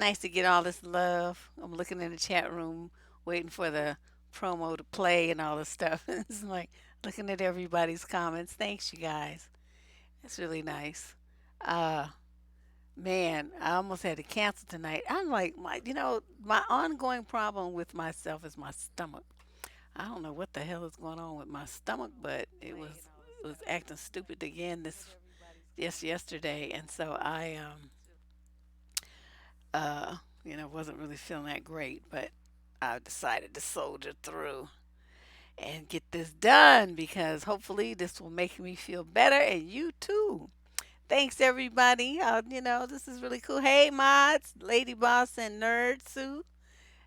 nice to get all this love. I'm looking in the chat room, waiting for the promo to play and all this stuff. It's like looking at everybody's comments. Thanks, you guys. It's really nice. Uh, Man, I almost had to cancel tonight. I'm like, my ongoing problem with myself is my stomach. I don't know what the hell is going on with my stomach, but it was acting stupid again yesterday, and so I uh wasn't really feeling that great, but I decided to soldier through and get this done because hopefully this will make me feel better and you too. Thanks everybody. This is really cool. Hey mods, Lady Boss and Nerd Sue.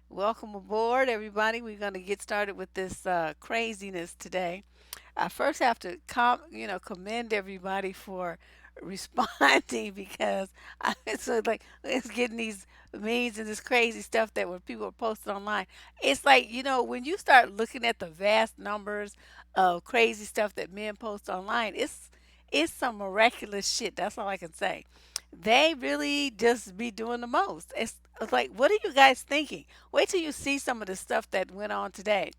Welcome aboard everybody. We're going to get started with this craziness today. I first have to commend everybody for responding because it's getting these memes and this crazy stuff that when people are posting online, it's like when you start looking at the vast numbers of crazy stuff that men post online, it's some miraculous shit. That's all I can say. They really just be doing the most. It's like, what are you guys thinking? Wait till you see some of the stuff that went on today.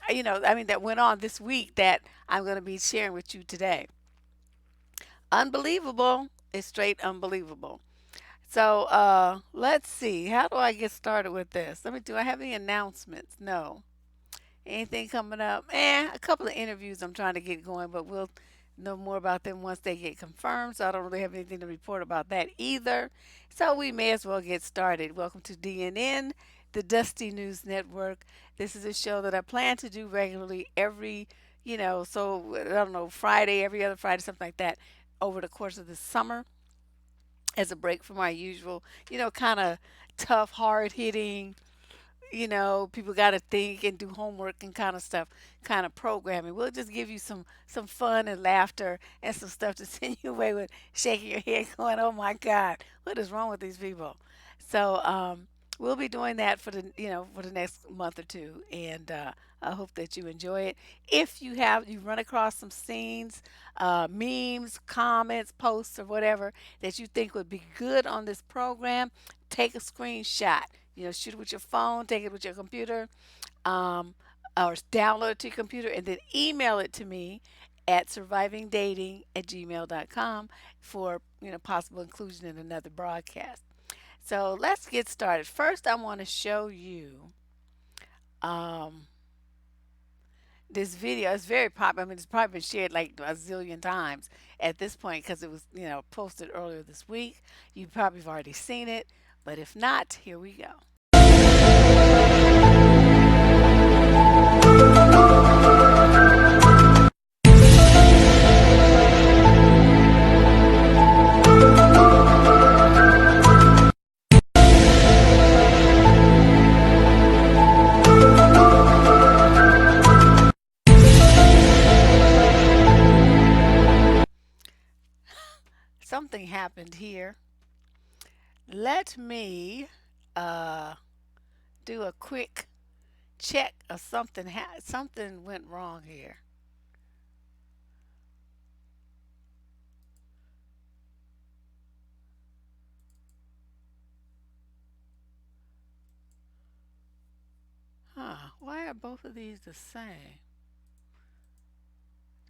That went on this week that I'm going to be sharing with you today. Unbelievable. It's straight unbelievable. So let's see. How do I get started with this? Do I have any announcements? No. Anything coming up? A couple of interviews I'm trying to get going, but we'll know more about them once they get confirmed. So I don't really have anything to report about that either. So we may as well get started. Welcome to DNN, the Dusty News Network. This is a show that I plan to do regularly so I don't know, Friday, every other Friday, something like that, over the course of the summer as a break from our usual, kind of tough, hard hitting, people got to think and do homework and kind of stuff, kind of programming. We'll just give you some fun and laughter and some stuff to send you away with shaking your head, going, "Oh my God, what is wrong with these people?" So we'll be doing that for the next month or two, and I hope that you enjoy it. If you run across some scenes, memes, comments, posts, or whatever that you think would be good on this program, take a screenshot. Shoot it with your phone, take it with your computer, um, or download it to your computer, and then email it to me at survivingdating@gmail.com for possible inclusion in another broadcast. So let's get started. First, I want to show you um, this video. It's very popular. It's probably been shared like a zillion times at this point because it was posted earlier this week. You probably have already seen it, but if not, here we go. Something happened here. Let me do a quick check of something. Something went wrong here. Huh? Why are both of these the same?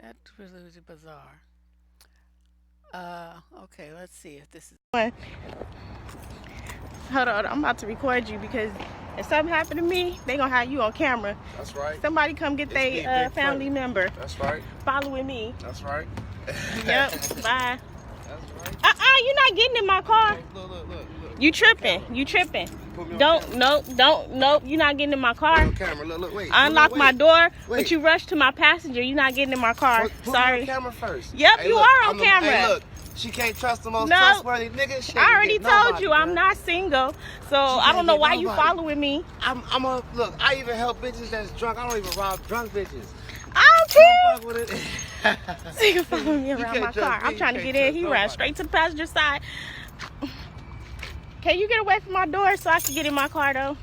That's really bizarre. Okay, let's see if this is. Hold on, I'm about to record you because if something happened to me, they gonna have you on camera. That's right. Somebody come get their family member. That's right. Following me. That's right. Yep. Bye. That's right. You're not getting in my car. Look. You tripping. You tripping. Don't. You're not getting in my car. On camera. Look, wait. Unlock my door, Wait. but you rushed to my passenger. You're not getting in my car. Put Sorry. me on camera first. Yep, you are on camera. Hey, look. She can't trust the most No. trustworthy nigga. She I already get told nobody, you I'm man. not single, so I can't don't know get why you nobody. following me. I'm a look. I even help bitches that's drunk. I don't even rob drunk bitches. I don't care. Fuck with it. So you following me around can't my trust car. me. I'm You trying to can't get in. trust He ran nobody. straight to the passenger side. Can you get away from my door so I can get in my car though?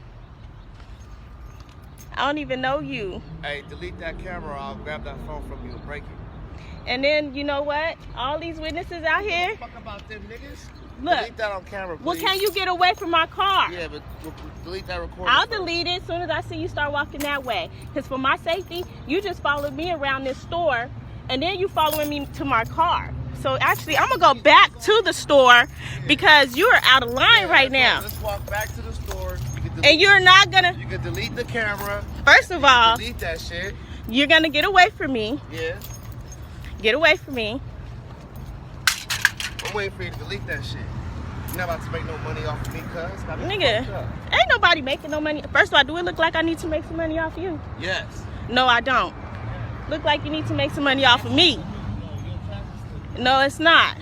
I don't even know you. Hey, delete that camera. I'll grab that phone from you and break it. And then you know what? All these witnesses out here. Fuck about them niggas. Look. Delete that on camera, Well, please. can you get away from my car? Yeah, but delete that recording. I'll delete it as soon as I see you start walking that way. Because for my safety, you just followed me around this store, and then you following me to my car. So actually, I'm going to go back to the store because you are out of line right now. Let's walk back to the store. And you're not going to... You can delete the camera. First of all... Delete that shit. You're going to get away from me. Yeah. Get away from me. I'm waiting for you to delete that shit. You're not about to make no money off of me, cuz. Nigga, ain't nobody making no money. First of all, do it look like I need to make some money off you? Yes. No, I don't. Look like you need to make some money off of me. No, it's not.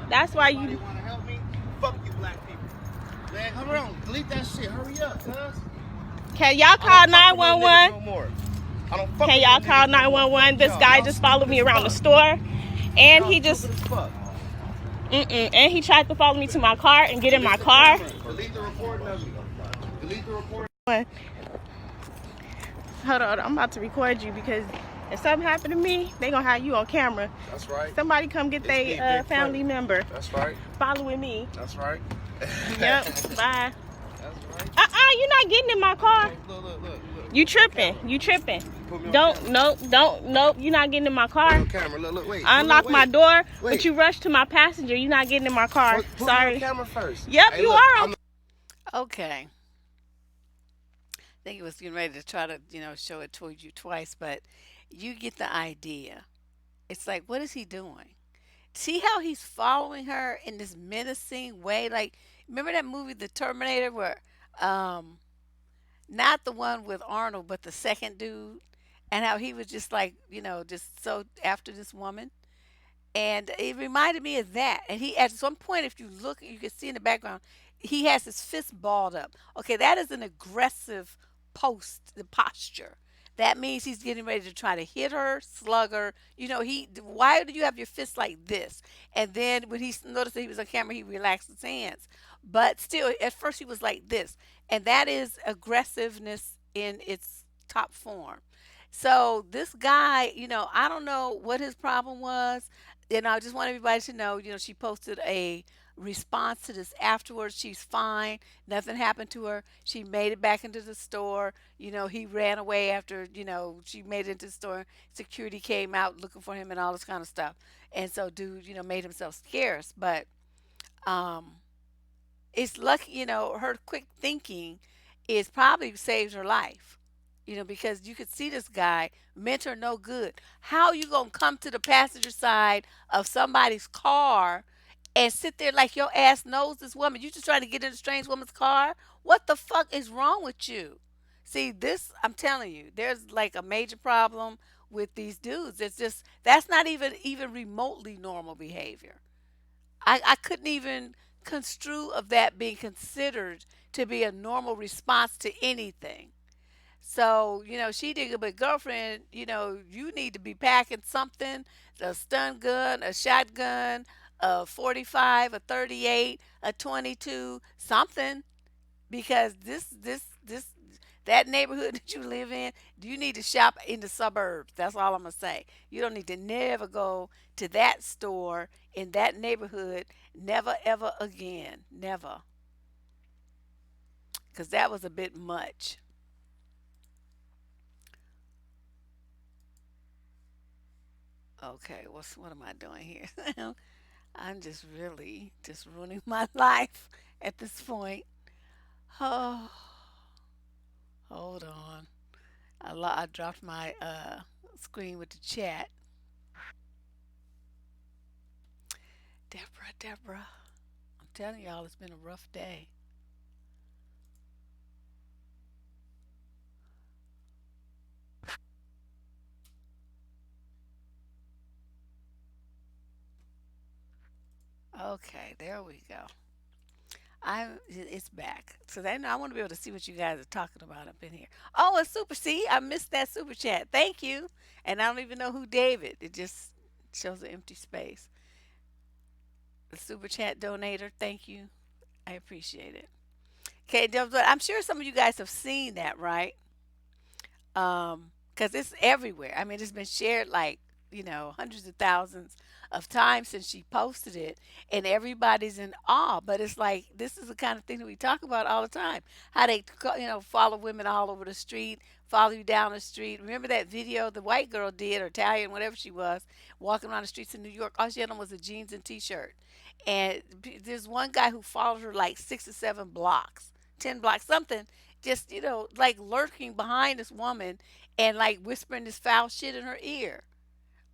That's why you... want to help me? Fuck you, black people. Man, come on. Delete that shit. Hurry up, cuz. Can y'all call 911? No Can y'all call 911? This guy just followed me around the store, and he just... And he tried to follow me to my car and get in my car. Delete the recording of me. Delete the recording. Hold on, I'm about to record you because if something happened to me, they gonna have you on camera. That's right. Somebody come get their family member. That's right. Following me. That's right. Yep. Bye. That's right. You're not getting in my car. Look. You tripping. You tripping. Don't. Nope. You're not getting in my car. Camera. Look, wait. Unlock my door, Wait. but you rushed to my passenger. You're not getting in my car. Put Sorry. me on camera first. Yep, Hey, you look, are. Okay. I think it was getting ready to try to, show it to you twice, but you get the idea. It's like, what is he doing? See how he's following her in this menacing way? Like, remember that movie, The Terminator, where, not the one with Arnold, but the second dude, and how he was just like, just so after this woman? And it reminded me of that. And he, at some point, if you look, you can see in the background, he has his fist balled up. Okay, that is an aggressive posture. That means he's getting ready to try to hit her, slug her. Why do you have your fist like this? And then when he noticed that he was on camera, he relaxed his hands. But still, at first he was like this. And that is aggressiveness in its top form. So this guy, I don't know what his problem was. And I just want everybody to know, she posted a response to this afterwards. She's fine. Nothing happened to her. She made it back into the store. He ran away after, she made it into the store. Security came out looking for him and all this kind of stuff. And so dude, made himself scarce. But um it's lucky, her quick thinking is probably saved her life. Because you could see this guy meant her no good. How you gonna come to the passenger side of somebody's car and sit there like your ass knows this woman? You just trying to get in a strange woman's car? What the fuck is wrong with you? See, this, I'm telling you, there's like a major problem with these dudes. It's just that's not even remotely normal behavior. I couldn't even construe of that being considered to be a normal response to anything. So, she did, but girlfriend, you need to be packing something, a stun gun, a shotgun, a 45, a 38, a 22, something, because that neighborhood that you live in, you need to shop in the suburbs. That's all I'm going to say. You don't need to never go to that store in that neighborhood, never, ever again. Never. Because that was a bit much. Okay, what am I doing here? I'm just really just ruining my life at this point. Oh, hold on. I dropped my screen with the chat. Deborah. I'm telling y'all, it's been a rough day. Okay, there we go. It's back. So then I want to be able to see what you guys are talking about up in here. Oh, a super. See, I missed that super chat. Thank you. And I don't even know who David. It just shows an empty space. The super chat donator. Thank you. I appreciate it. Okay, but I'm sure some of you guys have seen that, right? Because it's everywhere. I mean, it's been shared like hundreds of thousands of times since she posted it, and everybody's in awe. But it's like this is the kind of thing that we talk about all the time. How they, follow women all over the street, follow you down the street. Remember that video the white girl did, or Italian, whatever she was, walking around the streets in New York. All she had on was a jeans and t-shirt. And there's one guy who followed her like 6 or 7 blocks, 10 blocks, something, just like lurking behind this woman and like whispering this foul shit in her ear.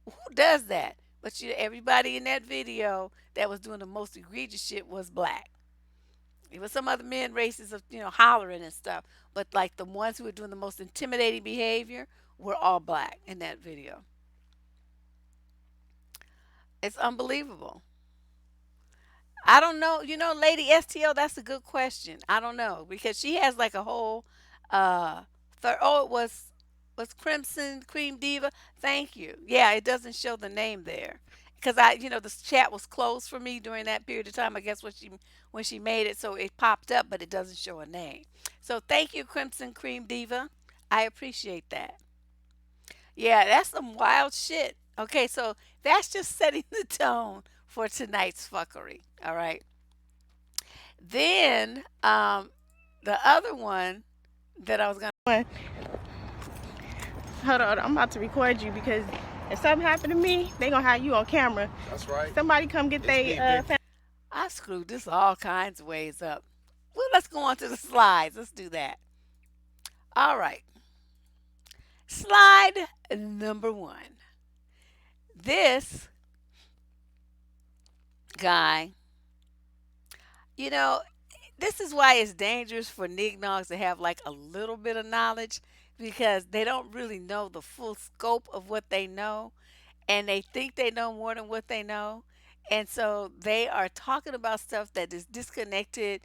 Who does that? But everybody in that video that was doing the most egregious shit was black. It was some other men races of hollering and stuff, but like the ones who were doing the most intimidating behavior were all black in that video. It's unbelievable. I don't know. Lady STO, that's a good question. I don't know because she has like a whole oh, it was Crimson Cream Diva. Thank you. Yeah, it doesn't show the name there. Cuz the chat was closed for me during that period of time, I guess when she made it, so it popped up but it doesn't show a name. So thank you, Crimson Cream Diva. I appreciate that. Yeah, that's some wild shit. Okay, so that's just setting the tone for tonight's fuckery. All right. Then the other one that I was gonna. Hold on, I'm about to record you because if something happened to me, they gonna have you on camera. That's right. Somebody come get they I screwed this all kinds of ways up. Well, let's go on to the slides. Let's do that. All right. Slide number one. This guy, you know, this is why it's dangerous for nignogs to have like a little bit of knowledge because they don't really know the full scope of what they know, and they think they know more than what they know. And so they are talking about stuff that is disconnected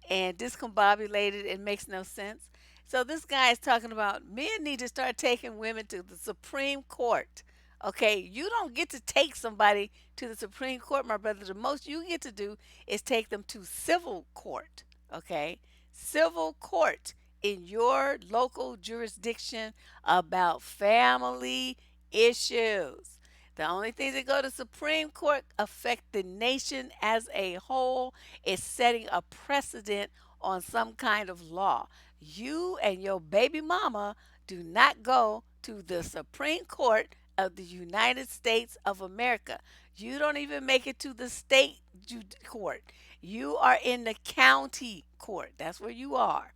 and discombobulated and makes no sense. So this guy is talking about men need to start taking women to the Supreme Court. Okay, you don't get to take somebody to the Supreme Court, my brother. The most you get to do is take them to civil court. Okay, civil court in your local jurisdiction about family issues. The only things that go to Supreme Court affect the nation as a whole. Is setting a precedent on some kind of law. You and your baby mama do not go to the Supreme Court of the United States of America. You don't even make it to the state court. You are in the county court. That's where you are.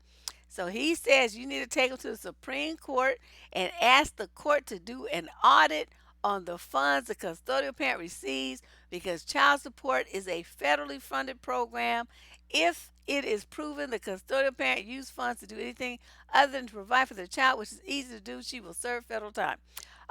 So he says you need to take them to the Supreme Court and ask the court to do an audit on the funds the custodial parent receives because child support is a federally funded program. If it is proven the custodial parent used funds to do anything other than to provide for the child, which is easy to do, she will serve federal time.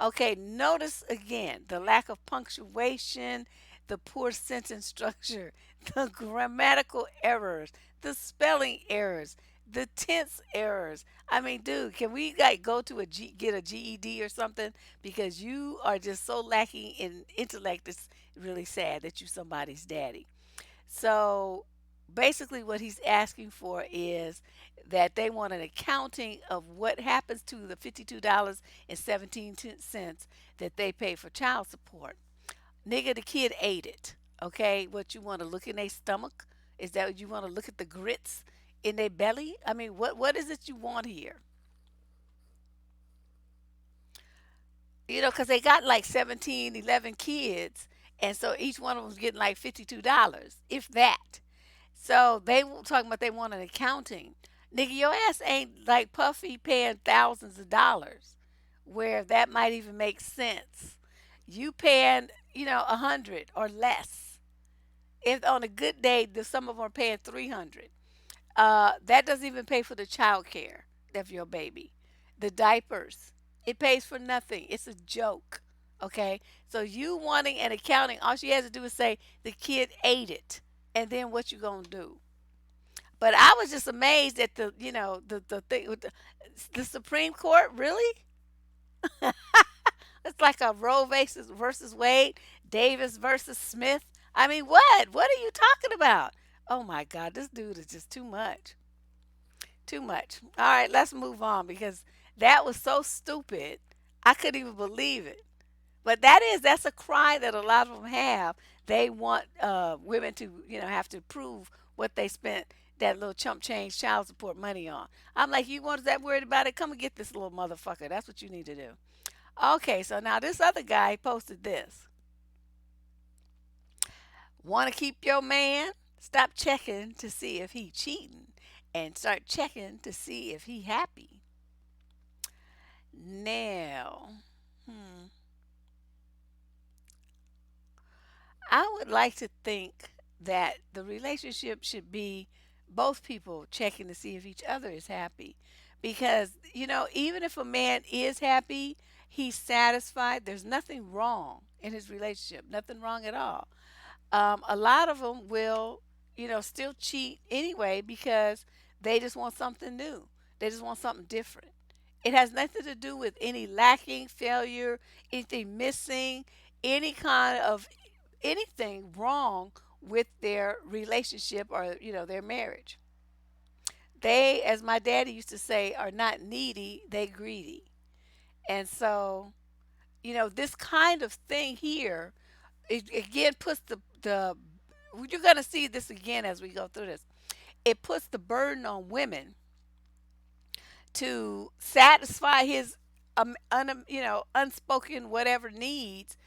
Okay, notice again the lack of punctuation, the poor sentence structure, the grammatical errors, the spelling errors, the tense errors. I mean, dude, can we like go to get a GED or something? Because you are just so lacking in intellect. It's really sad that you somebody's daddy. So basically, what he's asking for is that they want an accounting of what happens to the $52.17 that they pay for child support. Nigga, the kid ate it. Okay, what you want to look in their stomach? Is that what you want to look at the grits in their belly? I mean, what is it you want here? Because they got like 17, 11 kids, and so each one of them's getting like $52, if that. So they were talking about they want an accounting. Nigga, your ass ain't like Puffy paying thousands of dollars, where that might even make sense. You paying, 100 or less. If on a good day, some of them are paying 300. That doesn't even pay for the child care of your baby. The diapers, it pays for nothing. It's a joke. Okay? So you wanting an accounting, all she has to do is say the kid ate it. And then what you gonna do? But I was just amazed at the thing with the Supreme Court, really? It's like a Roe versus Wade, Davis versus Smith. I mean, what? What are you talking about? Oh my God, this dude is just too much. Too much. All right, let's move on because that was so stupid. I couldn't even believe it. But that's a cry that a lot of them have. They want women to have to prove what they spent that little chump change child support money on. I'm like, you want that worried about it? Come and get this little motherfucker. That's what you need to do. Okay, so now this other guy posted this. Want to keep your man? Stop checking to see if he cheating and start checking to see if he happy. Now, hmm, I would like to think that the relationship should be both people checking to see if each other is happy. Because, even if a man is happy, he's satisfied, there's nothing wrong in his relationship, nothing wrong at all. A lot of them will, still cheat anyway because they just want something new. They just want something different. It has nothing to do with any lacking, failure, anything missing, any kind of anything wrong with their relationship or their marriage. They, as my daddy used to say, are not needy, they greedy. And so, this kind of thing here, it again puts the you're going to see this again as we go through this. It puts the burden on women to satisfy his unspoken whatever needs,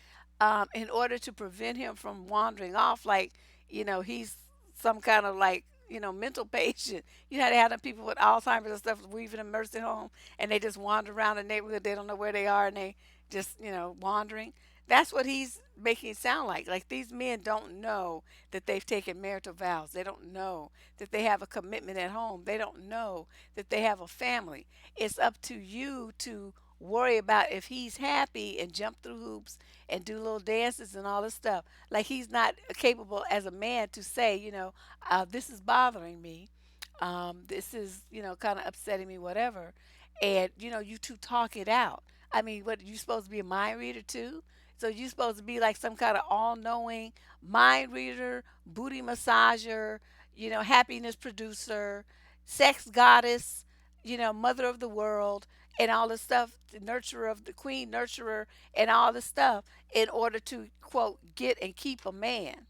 in order to prevent him from wandering off like he's some kind of like mental patient. They have them people with Alzheimer's and stuff leaving a nursing home, and they just wander around the neighborhood. They don't know where they are, and they just wandering. That's what he's making it sound like these men don't know that they've taken marital vows. They don't know that they have a commitment at home. They don't know that they have a family. It's up to you to worry about if he's happy and jump through hoops and do little dances and all this stuff. Like he's not capable as a man to say, this is bothering me. This is, kind of upsetting me, whatever. And, you two talk it out. I mean, what, you supposed to be a mind reader too? So you supposed to be like some kind of all-knowing mind reader, booty massager, happiness producer, sex goddess, mother of the world, and all this stuff, the nurturer of the queen, nurturer, and all this stuff, in order to quote get and keep a man.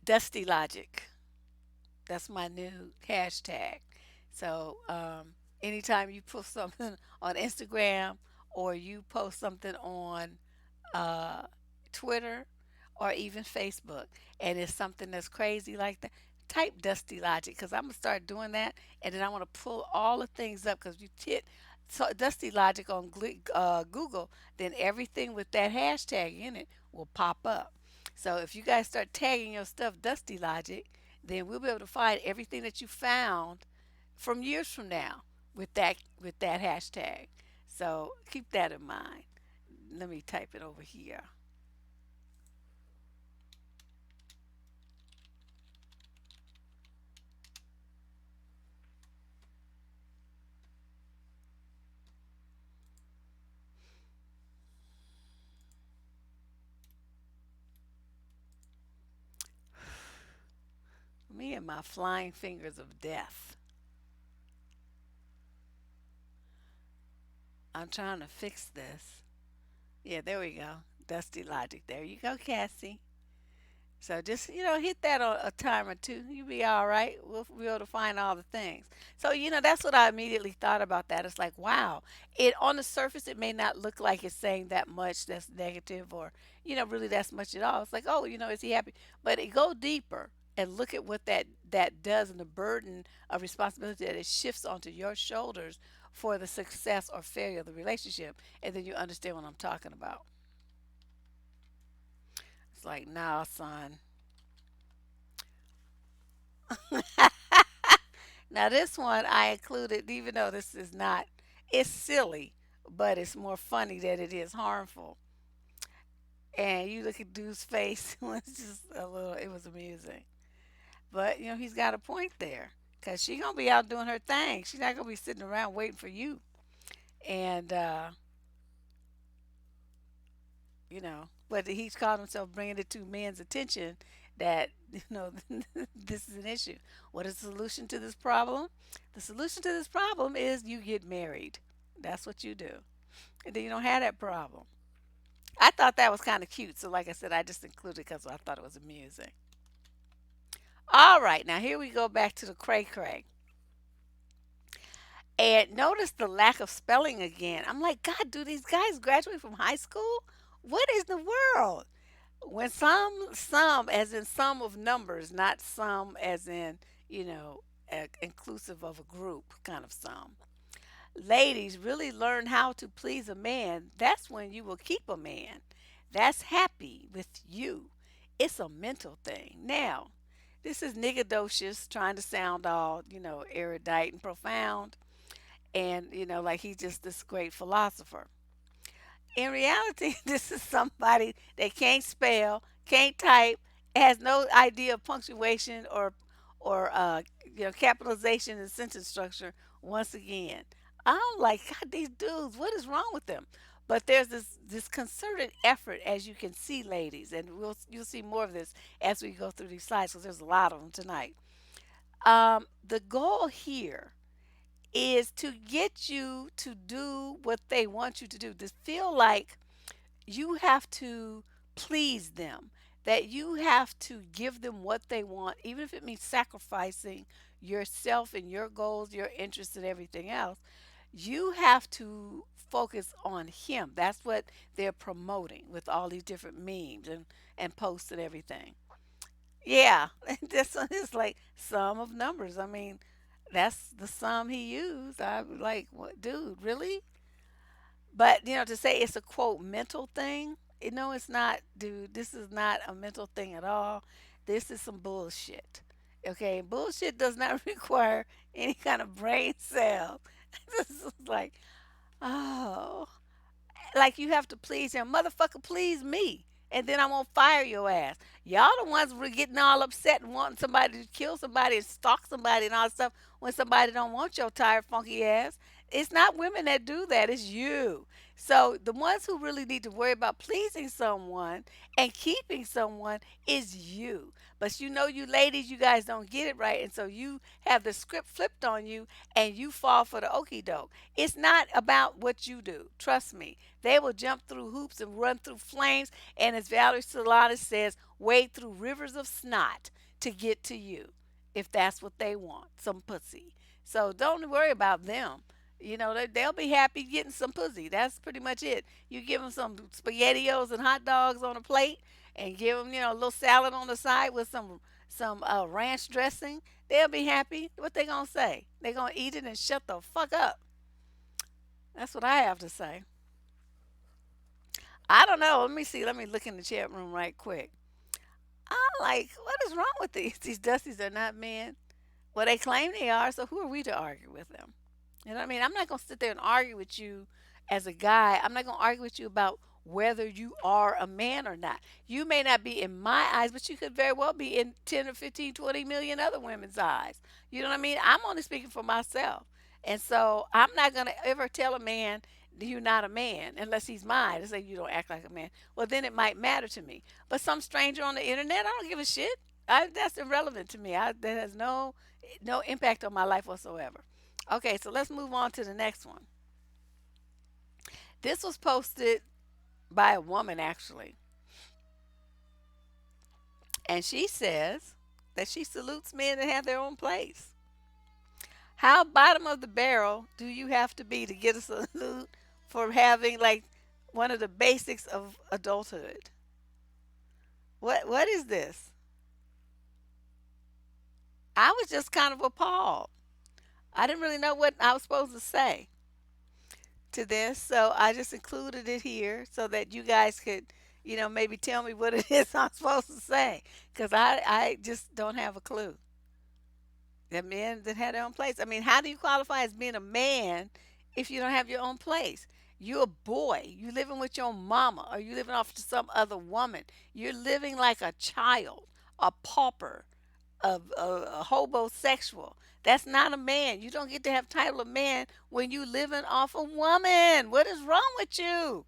Dusty logic. That's my new hashtag. So anytime you post something on Instagram or you post something on uh, Twitter or even Facebook, and it's something that's crazy like that, type Dusty Logic because I'm gonna start doing that, and then I want to pull all the things up because you hit so Dusty Logic on Google, then everything with that hashtag in it will pop up. So if you guys start tagging your stuff Dusty Logic, then we'll be able to find everything that you found from years from now with that hashtag. So keep that in mind. Let me type it over here. Me and my flying fingers of death. I'm trying to fix this. Yeah, there we go. Dusty Logic. There you go, Cassie. So just hit that a time or two. You'll be all right. We'll be able to find all the things. So that's what I immediately thought about that. It's like wow. It on the surface it may not look like it's saying that much that's negative or really that's much at all. It's like oh is he happy? But it go deeper and look at what that does and the burden of responsibility that it shifts onto your shoulders for the success or failure of the relationship, and then you understand what I'm talking about. It's like nah, son. Now this one I included, even though this is not, it's silly, but it's more funny than it is harmful. And you look at dude's face, it was just a little, it was amusing. But he's got a point there, cause she gonna be out doing her thing. She's not gonna be sitting around waiting for you. And but he's caught himself bringing it to men's attention that this is an issue. What is the solution to this problem? The solution to this problem is you get married. That's what you do. And then you don't have that problem. I thought that was kind of cute. So, like I said, I just included it because I thought it was amusing. All right, now here we go back to the cray cray. And notice the lack of spelling again. I'm like, God, do these guys graduate from high school? What is the world? When some as in sum of numbers, not some as in, inclusive of a group kind of sum. Ladies, really learn how to please a man. That's when you will keep a man. That's happy with you. It's a mental thing. Now, this is niggadocious, trying to sound all, erudite and profound, and, like he's just this great philosopher. In reality, this is somebody that can't spell, can't type, has no idea of punctuation or capitalization and sentence structure. Once again, I'm like, God, these dudes, what is wrong with them? But there's this concerted effort, as you can see, ladies, and you'll see more of this as we go through these slides because there's a lot of them tonight. The goal here is to get you to do what they want you to do. To feel like you have to please them, that you have to give them what they want, even if it means sacrificing yourself and your goals, your interests, and everything else. You have to focus on him. That's what they're promoting with all these different memes and posts and everything. Yeah, this one is like sum of numbers. I mean, that's the sum he used. I'm like, what, dude, really? But to say it's a quote mental thing, it's not, dude. This is not a mental thing at all. This is some bullshit. Okay, bullshit does not require any kind of brain cells. This is like, oh, like you have to please him. Motherfucker, please me. And then I'm gonna fire your ass. Y'all the ones were getting all upset and wanting somebody to kill somebody and stalk somebody and all that stuff when somebody don't want your tired, funky ass. It's not women that do that, it's you. So the ones who really need to worry about pleasing someone and keeping someone is you. But you ladies, you guys don't get it right. And so you have the script flipped on you and you fall for the okey doke. It's not about what you do. Trust me. They will jump through hoops and run through flames. And as Valerie Solanas says, wade through rivers of snot to get to you if that's what they want, some pussy. So don't worry about them. They'll be happy getting some pussy. That's pretty much it. You give them some spaghettios and hot dogs on a plate and give them, a little salad on the side with some ranch dressing. They'll be happy. What they gonna say? They gonna eat it and shut the fuck up. That's what I have to say. I don't know. Let me see. Let me look in the chat room right quick. I'm like, what is wrong with these? These dusties are not men. Well, they claim they are, so who are we to argue with them? You know what I mean? I'm not going to sit there and argue with you as a guy. I'm not going to argue with you about whether you are a man or not. You may not be in my eyes, but you could very well be in 10 or 15, 20 million other women's eyes. You know what I mean? I'm only speaking for myself. And so I'm not going to ever tell a man, you're not a man, unless he's mine and say, you don't act like a man. Well, then it might matter to me. But some stranger on the internet, I don't give a shit. That's irrelevant to me. That has no impact on my life whatsoever. Okay, so let's move on to the next one. This was posted by a woman actually, and she says that she salutes men that have their own place. How bottom of the barrel do you have to be to get a salute for having like one of the basics of adulthood? What is this? I was just kind of appalled. I didn't really know what I was supposed to say to this, so I just included it here so that you guys could, maybe tell me what it is I'm supposed to say, because I just don't have a clue. The men that had their own place. I mean, how do you qualify as being a man if you don't have your own place? You're a boy. You living with your mama, or you living off to some other woman. You're living like a child, a pauper, a hobosexual. That's not a man. You don't get to have title of man when you living off a woman. What is wrong with you?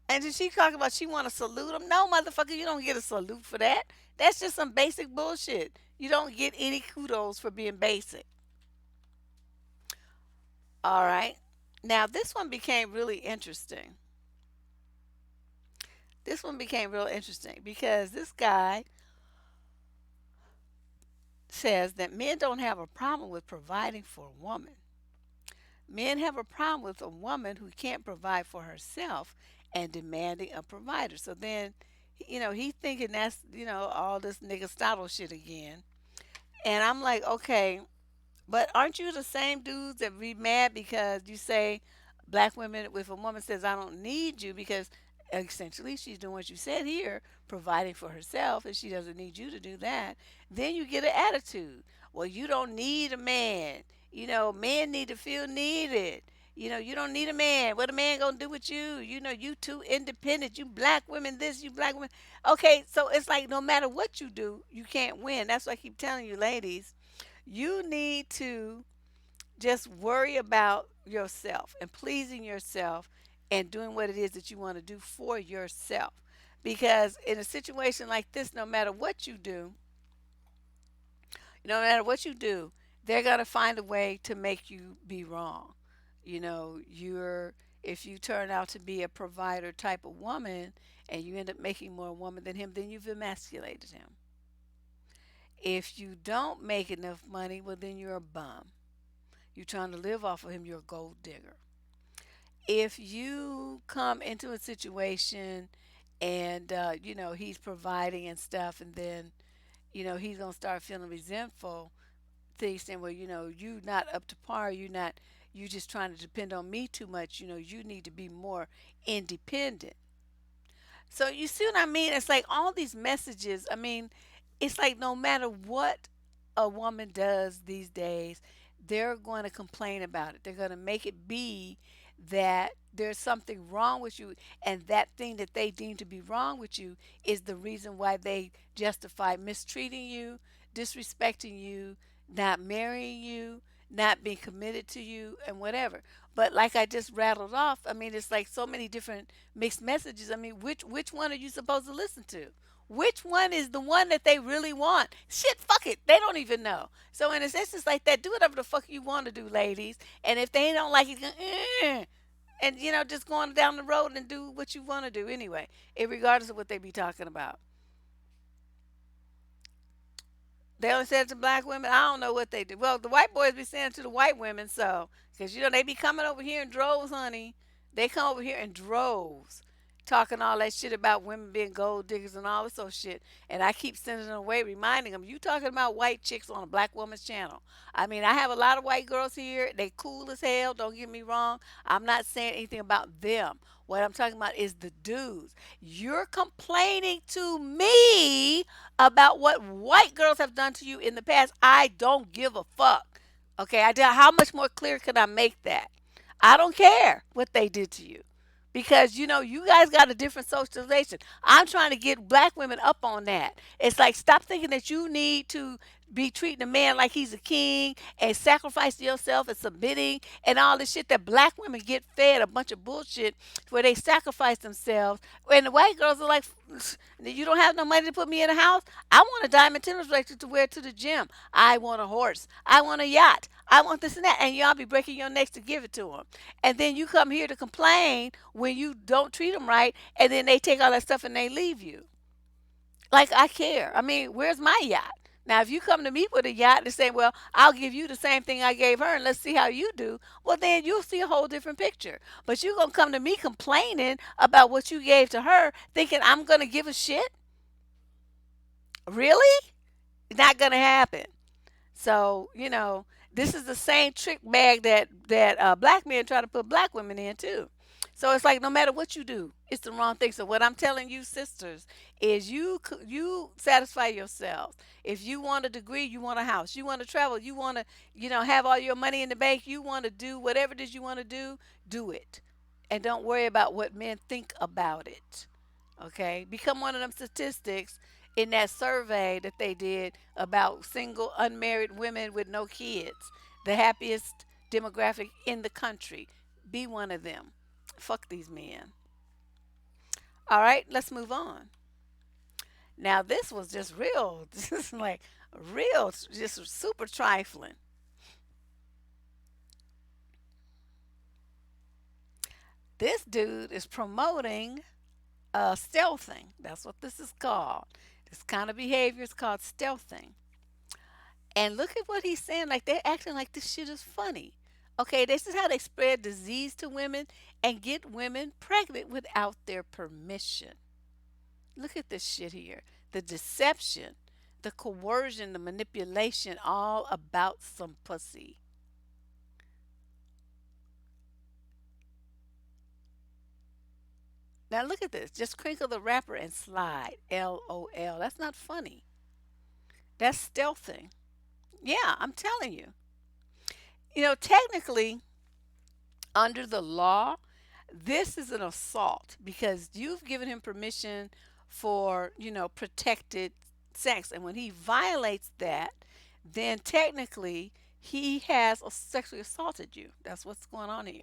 And then she talking about she want to salute him. No, motherfucker, you don't get a salute for that. That's just some basic bullshit. You don't get any kudos for being basic. All right. Now, this one became really interesting. This one became real interesting because this guy says that men don't have a problem with providing for a woman. Men have a problem with a woman who can't provide for herself and demanding a provider. So then, he's thinking that's, all this nigga style shit again. And I'm like, okay, but aren't you the same dudes that be mad because you say black women, if a woman says, I don't need you, because essentially she's doing what you said here, providing for herself, and she doesn't need you to do that, then you get an attitude. Well, you don't need a man. Men need to feel needed. You don't need a man. What a man gonna do with you? You too independent. You black women this, you black women. Okay, so it's like no matter what you do, you can't win. That's why I keep telling you, ladies, you need to just worry about yourself and pleasing yourself and doing what it is that you want to do for yourself. Because in a situation like this, no matter what you do, they're going to find a way to make you be wrong. You're if you turn out to be a provider type of woman and you end up making more woman than him, then you've emasculated him. If you don't make enough money, well, then you're a bum. You're trying to live off of him, you're a gold digger. If you come into a situation and, he's providing and stuff, and then, he's going to start feeling resentful, things saying, well, you not up to par, you just trying to depend on me too much, you need to be more independent. So you see what I mean? It's like all these messages. I mean, it's like no matter what a woman does these days, they're going to complain about it. They're going to make it be that there's something wrong with you, and that thing that they deem to be wrong with you is the reason why they justify mistreating you, disrespecting you, not marrying you, not being committed to you, and whatever. But like I just rattled off, I mean, it's like so many different mixed messages. I mean, which one are you supposed to listen to? Which one is the one that they really want? Shit, fuck it. They don't even know. So in a sense, it's like that. Do whatever the fuck you want to do, ladies. And if they don't like it, and just go on down the road and do what you want to do anyway, regardless of what they be talking about. They only said it to black women. I don't know what they do. Well, the white boys be saying it to the white women, so because they be coming over here in droves, honey. They come over here in droves, talking all that shit about women being gold diggers and all this old shit. And I keep sending them away, reminding them, you talking about white chicks on a black woman's channel. I mean, I have a lot of white girls here. They cool as hell. Don't get me wrong. I'm not saying anything about them. What I'm talking about is the dudes. You're complaining to me about what white girls have done to you in the past. I don't give a fuck. Okay, how much more clear can I make that? I don't care what they did to you because you guys got a different socialization. I'm trying to get black women up on that. It's like stop thinking that you need to be treating a man like he's a king and sacrificing yourself and submitting and all this shit that black women get fed a bunch of bullshit where they sacrifice themselves. And the white girls are like, you don't have no money to put me in a house. I want a diamond tennis bracelet to wear to the gym. I want a horse. I want a yacht. I want this and that. And y'all be breaking your necks to give it to them. And then you come here to complain when you don't treat them right. And then they take all that stuff and they leave you. Like I care. I mean, where's my yacht? Now, if you come to me with a yacht and say, well, I'll give you the same thing I gave her and let's see how you do, well, then you'll see a whole different picture. But you're going to come to me complaining about what you gave to her, thinking I'm going to give a shit? Really? Not going to happen. So, this is the same trick bag that black men try to put black women in, too. So it's like no matter what you do, it's the wrong thing. So what I'm telling you, sisters, is you satisfy yourselves. If you want a degree, you want a house. You want to travel. You want to have all your money in the bank. You want to do whatever it is you want to do it, and don't worry about what men think about it. Okay, become one of them statistics in that survey that they did about single unmarried women with no kids, the happiest demographic in the country. Be one of them. Fuck these men. All right, let's move on. Now this was just real, just like real, just super trifling. This dude is promoting stealthing. That's what this is called. This kind of behavior is called stealthing. And look at what he's saying. Like they're acting like this shit is funny. Okay, this is how they spread disease to women and get women pregnant without their permission. Look at this shit here. The deception, the coercion, the manipulation, all about some pussy. Now look at this. Just crinkle the wrapper and slide. LOL. That's not funny. That's stealthing. Yeah, I'm telling you. Technically, under the law, this is an assault because you've given him permission for, protected sex. And when he violates that, then technically he has sexually assaulted you. That's what's going on here.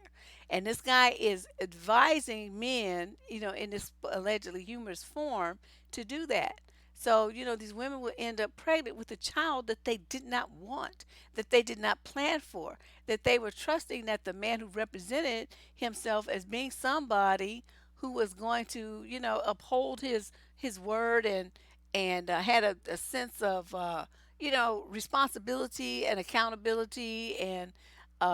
And this guy is advising men, in this allegedly humorous form to do that. So, these women will end up pregnant with a child that they did not want, that they did not plan for, that they were trusting that the man who represented himself as being somebody who was going to, uphold his word and had a sense of, responsibility and accountability and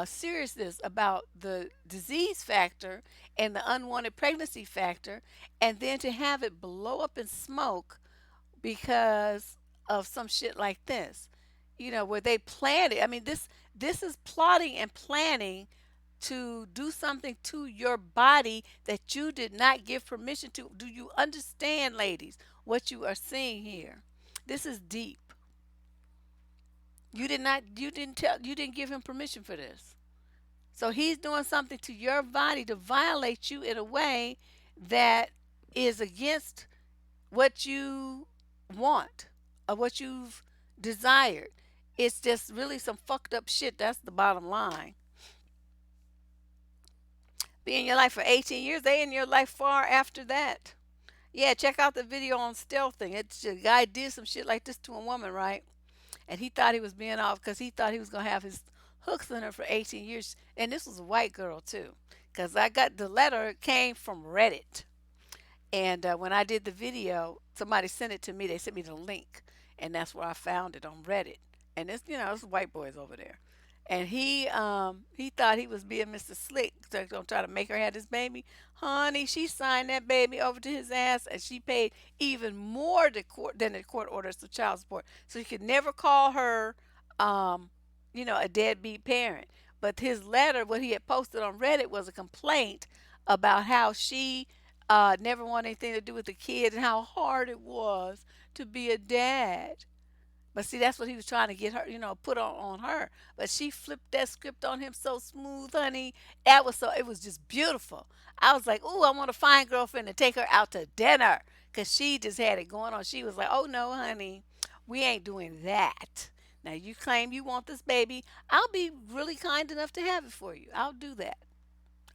seriousness about the disease factor and the unwanted pregnancy factor, and then to have it blow up in smoke because of some shit like this, where they planned it. I mean, this is plotting and planning to do something to your body that you did not give permission to. Do you understand, ladies, what you are seeing here? This is deep. You didn't give him permission for this. So he's doing something to your body to violate you in a way that is against what you want or what you've desired. It's just really some fucked up shit. That's the bottom line. Be in your life for 18 years. They in your life far after that. Yeah, check out the video on stealthing. It's a guy did some shit like this to a woman, right? And he thought he was being off because he thought he was gonna have his hooks in her for 18 years. And this was a white girl too, because I got the letter. It came from Reddit. And when I did the video, somebody sent it to me. They sent me the link, and that's where I found it on Reddit. And it's white boys over there. And he thought he was being Mr. Slick, so gonna try to make her have this baby. Honey, she signed that baby over to his ass, and she paid even more to court than the court orders of child support. So he could never call her, um, a deadbeat parent. But his letter, what he had posted on Reddit, was a complaint about how she never wanted anything to do with the kid and how hard it was to be a dad. But see, that's what he was trying to get her, put on her. But she flipped that script on him so smooth, honey. It was just beautiful. I was like, ooh, I want to find girlfriend and take her out to dinner. Because she just had it going on. She was like, oh, no, honey, we ain't doing that. Now, you claim you want this baby. I'll be really kind enough to have it for you. I'll do that.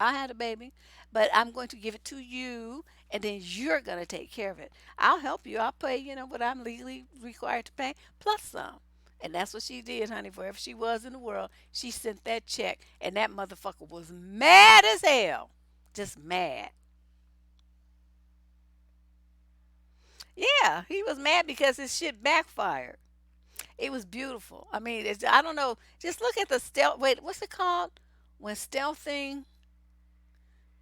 I had a baby, but I'm going to give it to you, and then you're going to take care of it. I'll help you. I'll pay, what I'm legally required to pay, plus some. And that's what she did, honey. Wherever she was in the world, she sent that check, and that motherfucker was mad as hell. Just mad. Yeah, he was mad because his shit backfired. It was beautiful. I mean, I don't know. Just look at the stealth. Wait, what's it called? When stealthing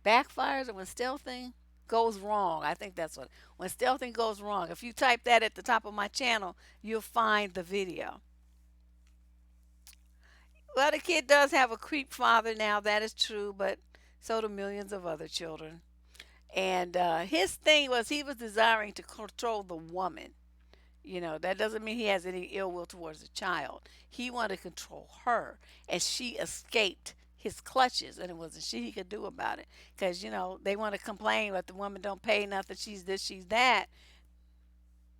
backfires or when stealthing goes wrong. I think that's what. When stealthing goes wrong. If you type that at the top of my channel, you'll find the video. Well, the kid does have a creep father now. That is true, but so do millions of other children. And his thing was he was desiring to control the woman. That doesn't mean he has any ill will towards the child. He wanted to control her, and she escaped his clutches, and it wasn't shit he could do about it. Because they want to complain that the woman don't pay nothing. She's this, she's that.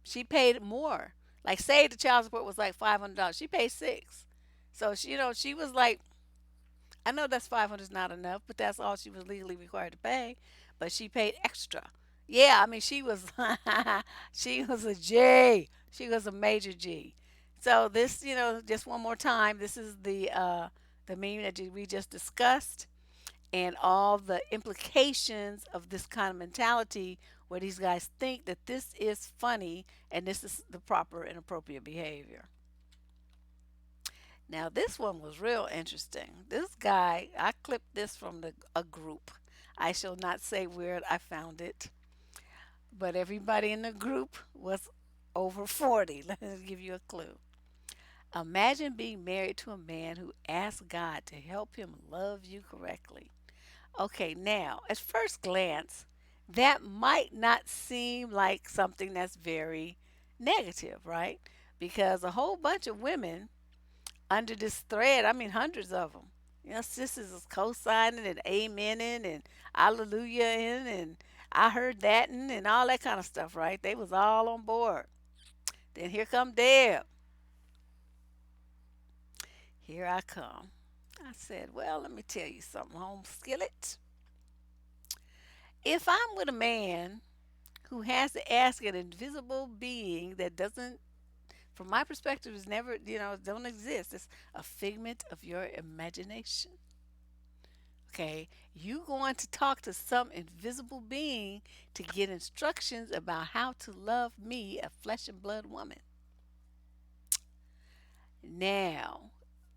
She paid more. Like, say the child support was like $500, she paid six. So she was like, I know that's 500 is not enough, but that's all she was legally required to pay. But she paid extra. Yeah, I mean she was she was a G. She was a major G. So this, just one more time, this is the meme that we just discussed, and all the implications of this kind of mentality where these guys think that this is funny and this is the proper and appropriate behavior. Now, this one was real interesting. This guy, I clipped this from a group. I shall not say where I found it, but everybody in the group was over 40. Let me give you a clue. Imagine being married to a man who asks God to help him love you correctly. Okay, now, at first glance, that might not seem like something that's very negative, right? Because a whole bunch of women under this thread, I mean, hundreds of them, you know, sisters is co signing and amening and hallelujah and I heard that and all that kind of stuff, right? They was all on board. Then here come Deb. Here I come. I said, well, let me tell you something, home skillet. If I'm with a man who has to ask an invisible being that doesn't, from my perspective, is never, don't exist. It's a figment of your imagination. Okay, you going to talk to some invisible being to get instructions about how to love me, a flesh and blood woman. Now,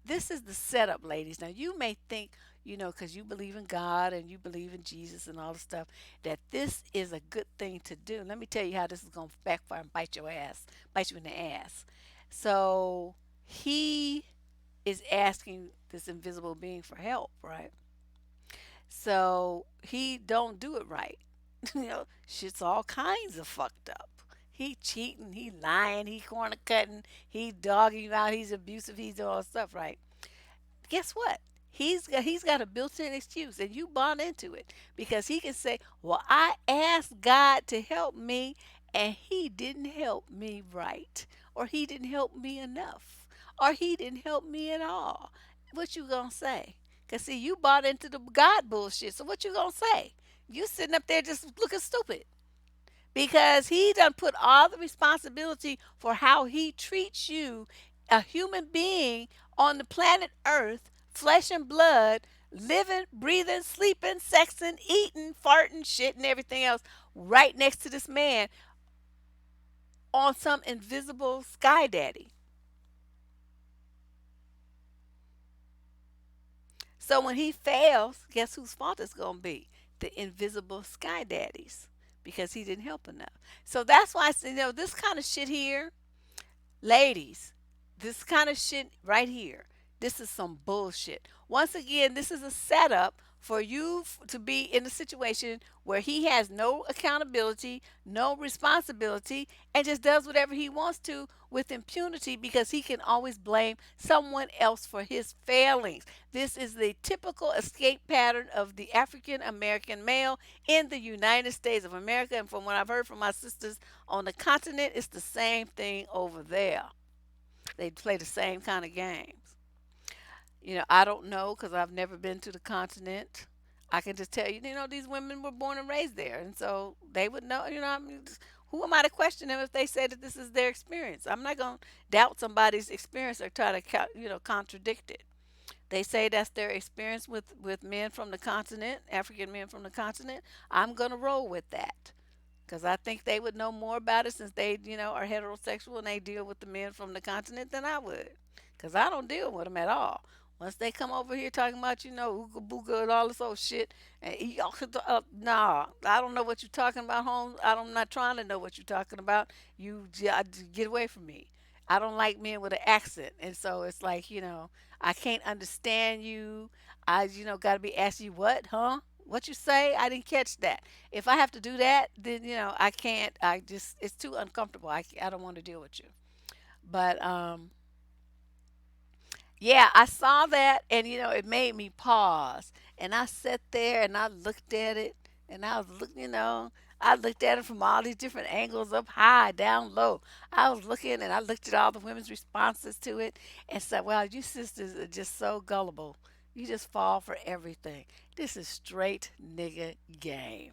this is the setup, ladies. Now, you may think, because you believe in God and you believe in Jesus and all the stuff, that this is a good thing to do. Let me tell you how this is going to backfire and bite your ass, bite you in the ass. So, he is asking this invisible being for help, right? So, he don't do it right. Shit's all kinds of fucked up. He cheating, he lying, he corner cutting, he dogging you out, he's abusive, he's doing all that stuff, right? Guess what? He's got a built-in excuse, and you bought into it because he can say, "Well, I asked God to help me, and He didn't help me right, or He didn't help me enough, or He didn't help me at all." What you gonna say? Cause see, you bought into the God bullshit. So what you gonna say? You sitting up there just looking stupid because he done put all the responsibility for how he treats you, a human being on the planet Earth, flesh and blood, living, breathing, sleeping, sexing, eating, farting, shit, and everything else, right next to this man on some invisible sky daddy. So when he fails, guess whose fault it's gonna be? The invisible sky daddies, because he didn't help enough. So that's why I say, this kind of shit here, ladies, this kind of shit right here, this is some bullshit. Once again, this is a setup for you to be in a situation where he has no accountability, no responsibility, and just does whatever he wants to with impunity because he can always blame someone else for his failings. This is the typical escape pattern of the African American male in the United States of America. And from what I've heard from my sisters on the continent, it's the same thing over there. They play the same kind of games. I don't know because I've never been to the continent. I can just tell you, these women were born and raised there, and so they would know. I mean, who am I to question them if they say that this is their experience? I'm not gonna doubt somebody's experience or try to, contradict it. They say that's their experience with men from the continent, African men from the continent. I'm gonna roll with that because I think they would know more about it since they, are heterosexual and they deal with the men from the continent than I would. Because I don't deal with them at all. Once they come over here talking about, ooga booga and all this old shit, and nah, I don't know what you're talking about, Holmes. I'm not trying to know what you're talking about. Get away from me. I don't like men with an accent, and so it's like, I can't understand you. I, got to be asking you what, huh? What you say? I didn't catch that. If I have to do that, then I can't. I just it's too uncomfortable. I don't want to deal with you. But yeah, I saw that and it made me pause. And I sat there and I looked at it and I was looking, I looked at it from all these different angles, up high, down low. I was looking and I looked at all the women's responses to it and said, "Wow, you sisters are just so gullible. You just fall for everything. This is straight nigga game."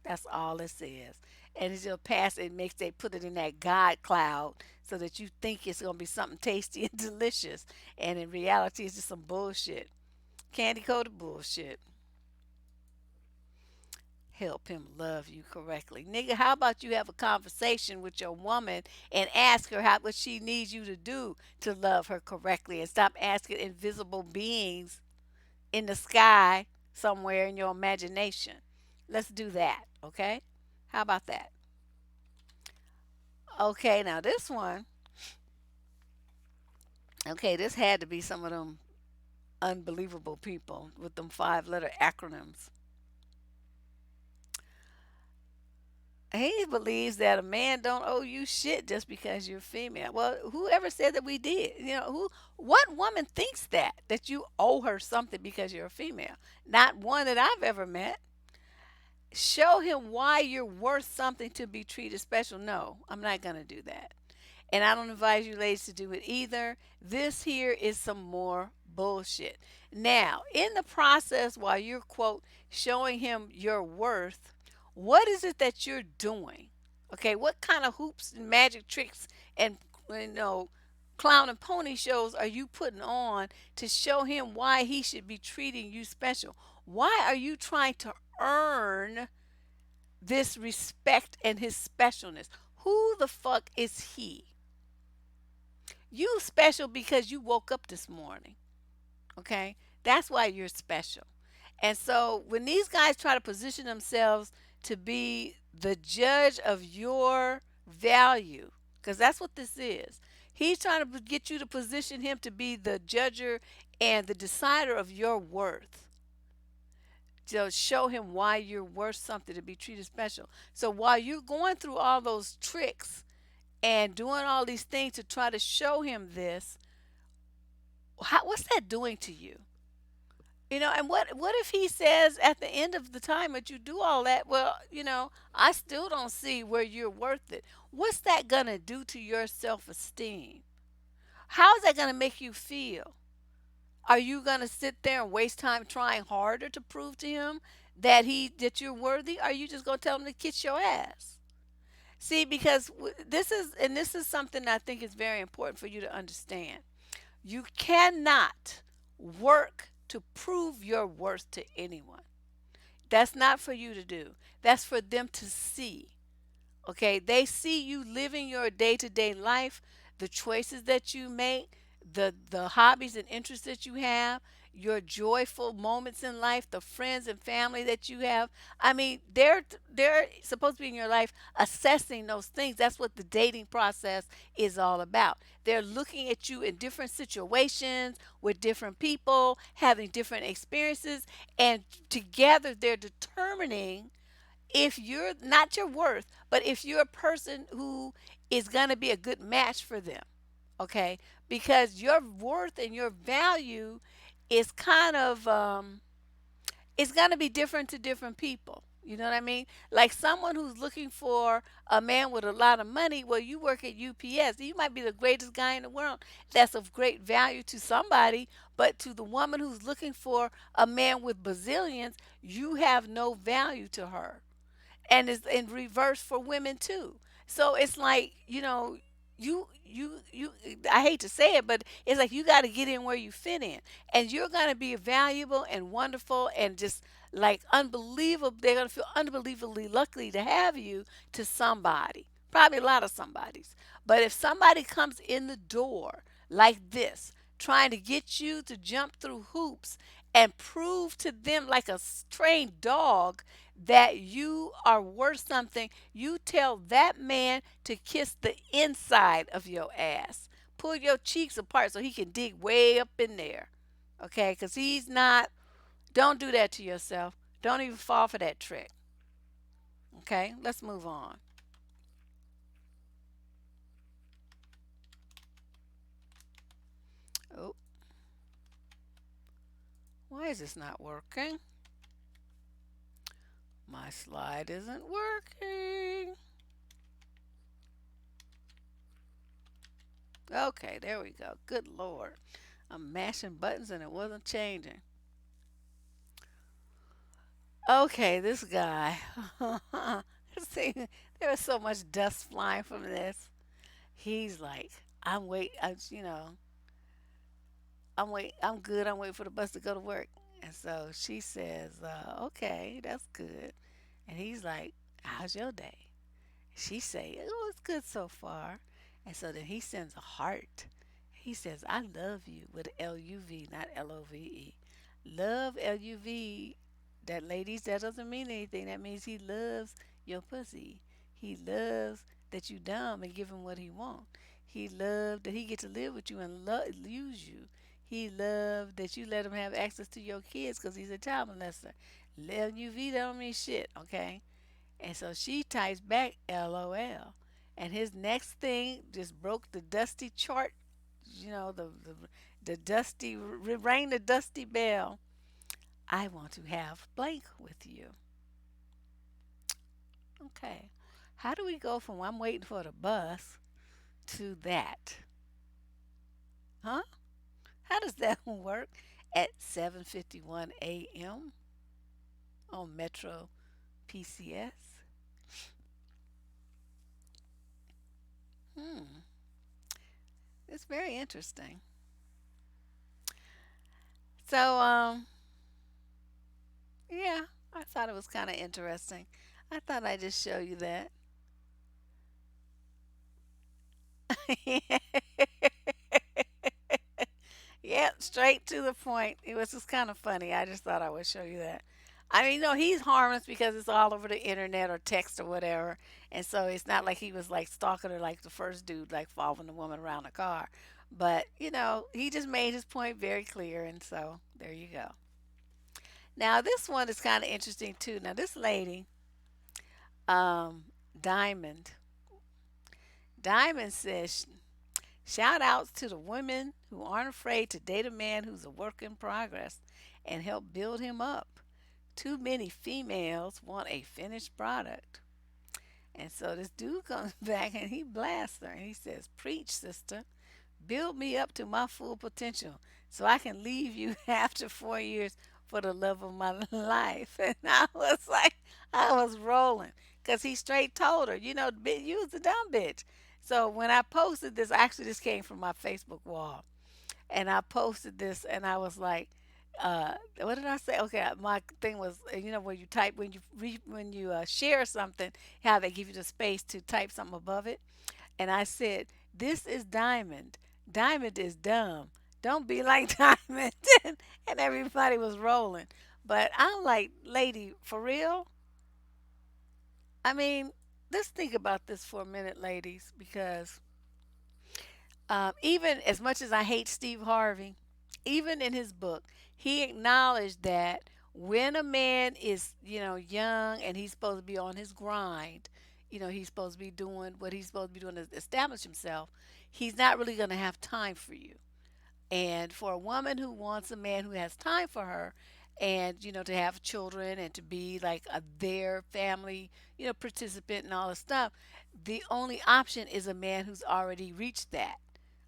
That's all it says. And it's just pass it makes they put it in that God cloud so that you think it's gonna be something tasty and delicious. And in reality it's just some bullshit. Candy coated bullshit. help him love you correctly. Nigga, how about you have a conversation with your woman and ask her what she needs you to do to love her correctly, and stop asking invisible beings in the sky somewhere in your imagination. Let's do that, okay? How about that? Okay, now this one, okay, this had to be some of them unbelievable people with them five-letter acronyms. He believes that a man don't owe you shit just because you're female. Well, whoever said that we did? What woman thinks that you owe her something because you're a female? Not one that I've ever met. Show him why you're worth something to be treated special. No, I'm not going to do that. And I don't advise you ladies to do it either. This here is some more bullshit. Now, in the process, while you're, quote, showing him your worth, what is it that you're doing? Okay, what kind of hoops and magic tricks and, you know, clown and pony shows are you putting on to show him why he should be treating you special? Why are you trying to earn this respect and his specialness? Who the fuck is he? You special because you woke up this morning. Okay? That's why you're special. And so when these guys try to position themselves to be the judge of your value, because that's what this is. He's trying to get you to position him to be the judger and the decider of your worth. To show him why you're worth something to be treated special. So while you're going through all those tricks and doing all these things to try to show him this, what's that doing to you? And what if he says at the end of the time that you do all that, well, I still don't see where you're worth it. What's that going to do to your self-esteem? How is that going to make you feel? Are you going to sit there and waste time trying harder to prove to him that you're worthy? Or are you just going to tell him to kiss your ass? See, because this is something I think is very important for you to understand. You cannot work to prove your worth to anyone. That's not for you to do. That's for them to see. Okay? They see you living your day-to-day life, the choices that you make, the hobbies and interests that you have, your joyful moments in life, the friends and family that you have. I mean, they're supposed to be in your life assessing those things. That's what the dating process is all about. They're looking at you in different situations with different people, having different experiences, and together they're determining if you're not your worth, but if you're a person who is going to be a good match for them. Okay? Because your worth and your value is kind of it's going to be different to different people. You know what I mean? Like someone who's looking for a man with a lot of money, well, you work at UPS. You might be the greatest guy in the world. That's of great value to somebody, but to the woman who's looking for a man with bazillions, you have no value to her. And it's in reverse for women too. So it's like, you I hate to say it, but it's like you got to get in where you fit in. And you're going to be valuable and wonderful and just like unbelievable. They're going to feel unbelievably lucky to have you to somebody. Probably a lot of somebodies. But if somebody comes in the door like this, trying to get you to jump through hoops and prove to them like a trained dog that you are worth something, you tell that man to kiss the inside of your ass. Pull your cheeks apart so he can dig way up in there. Okay? Because he's not, don't do that to yourself. Don't even fall for that trick. Okay? Let's move on. Oh, why is this not working? My slide isn't working. Okay, there we go. Good Lord. I'm mashing buttons and it wasn't changing. Okay, this guy. See, there was so much dust flying from this. He's like, I'm good. I'm waiting for the bus to go to work. And so she says, okay, that's good. And he's like, how's your day? She say, oh, it's good so far. And so then he sends a heart. He says, I love you with L-U-V, not L-O-V-E. Love L-U-V. That ladies, that doesn't mean anything. That means he loves your pussy. He loves that you dumb and give him what he want. He loved that he get to live with you and use you. He loved that you let him have access to your kids because he's a child molester. L-U-V, that don't mean shit, okay? And so she types back LOL. And his next thing just broke the dusty chart, the dusty, rang the dusty bell. I want to have blank with you. Okay. How do we go from I'm waiting for the bus to that? Huh? How does that one work at 7:51 a.m. on Metro PCS? Hmm. It's very interesting. So, yeah, I thought it was kind of interesting. I thought I'd just show you that. Yeah, straight to the point. It was just kind of funny. I just thought I would show you that. I mean, he's harmless because it's all over the internet or text or whatever. And so it's not like he was like stalking her like the first dude, like following the woman around the car. But, he just made his point very clear. And so there you go. Now, this one is kind of interesting too. Now, this lady, um, Diamond, Diamond says, shout outs to the women who aren't afraid to date a man who's a work in progress and help build him up. Too many females want a finished product. And so this dude comes back and he blasts her and he says, preach, sister. Build me up to my full potential so I can leave you after 4 years for the love of my life. And I was like, I was rolling because he straight told her, you was a dumb bitch. So when I posted this, actually, this came from my Facebook wall. And I posted this and I was like, what did I say? Okay, my thing was, when you type, when you share something, how they give you the space to type something above it. And I said, this is Diamond. Diamond is dumb. Don't be like Diamond. And everybody was rolling. But I'm like, lady, for real? I mean, let's think about this for a minute, ladies, because even as much as I hate Steve Harvey, even in his book, he acknowledged that when a man is, young and he's supposed to be on his grind, he's supposed to be doing what he's supposed to be doing to establish himself, he's not really going to have time for you. And for a woman who wants a man who has time for her and, to have children and to be like their family, participant and all this stuff, the only option is a man who's already reached that.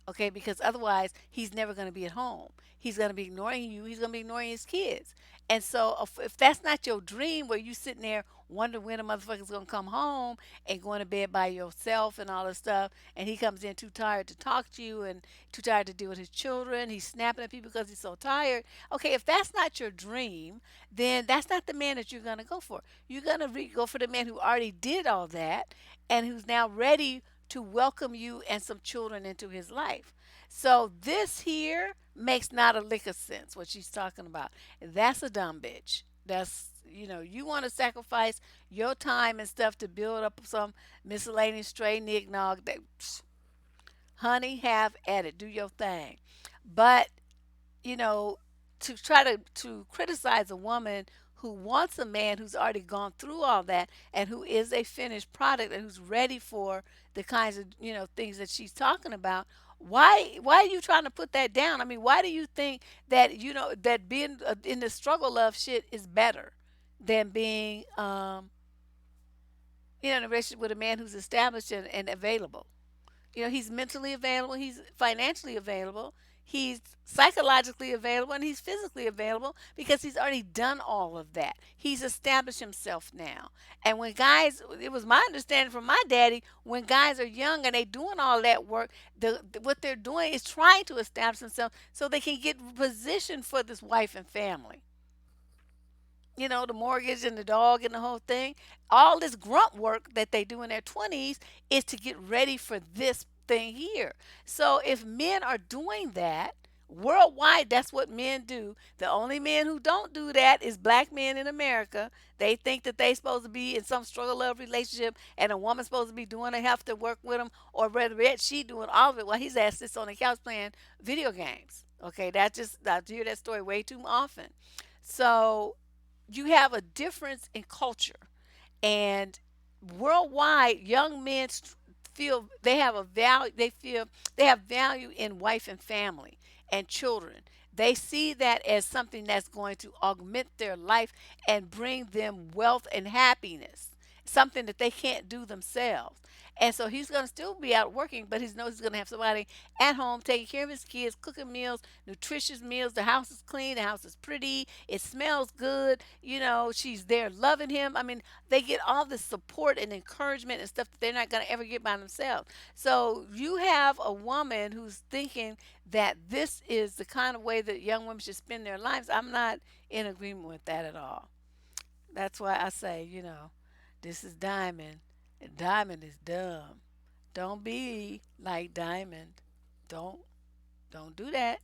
Okay, because otherwise he's never going to be at home. He's going to be ignoring you. He's going to be ignoring his kids. And so if that's not your dream where you sitting there wondering when a motherfucker's going to come home and going to bed by yourself and all this stuff, and he comes in too tired to talk to you and too tired to deal with his children, he's snapping at people because he's so tired. Okay, if that's not your dream, then that's not the man that you're going to go for. You're going to go for the man who already did all that and who's now ready to welcome you and some children into his life. So this here makes not a lick of sense what she's talking about. That's a dumb bitch. That's you want to sacrifice your time and stuff to build up some miscellaneous stray knick-knack. That, honey, have at it. Do your thing. But you know, to try to criticize a woman who wants a man who's already gone through all that and who is a finished product and who's ready for the kinds of things that she's talking about. Why are you trying to put that down? I mean, why do you think that that being in the struggle of shit is better than being in a relationship with a man who's established and available? He's mentally available, he's financially available, he's psychologically available, and he's physically available because he's already done all of that. He's established himself now. And when guys, it was my understanding from my daddy, when guys are young and they doing all that work, what they're doing is trying to establish themselves so they can get positioned for this wife and family. the mortgage and the dog and the whole thing. All this grunt work that they do in their 20s is to get ready for this thing here. So if men are doing that worldwide, that's what men do. The only men who don't do that is black men in America. They think that they supposed to be in some struggle love relationship and a woman's supposed to be doing a have to work with him, or rather yet she doing all of it while he's at sits on the couch playing video games. Okay, that just I hear that story way too often. So you have a difference in culture, and worldwide young men feel they have a value, they feel they have value in wife and family and children. They see that as something that's going to augment their life and bring them wealth and happiness, something that they can't do themselves. And so he's going to still be out working, but he knows he's going to have somebody at home taking care of his kids, cooking meals, nutritious meals. The house is clean, the house is pretty, it smells good. She's there loving him. I mean, they get all this support and encouragement and stuff that they're not going to ever get by themselves. So you have a woman who's thinking that this is the kind of way that young women should spend their lives. I'm not in agreement with that at all. That's why I say, this is Diamond, and Diamond is dumb. Don't be like Diamond. Don't don't do that.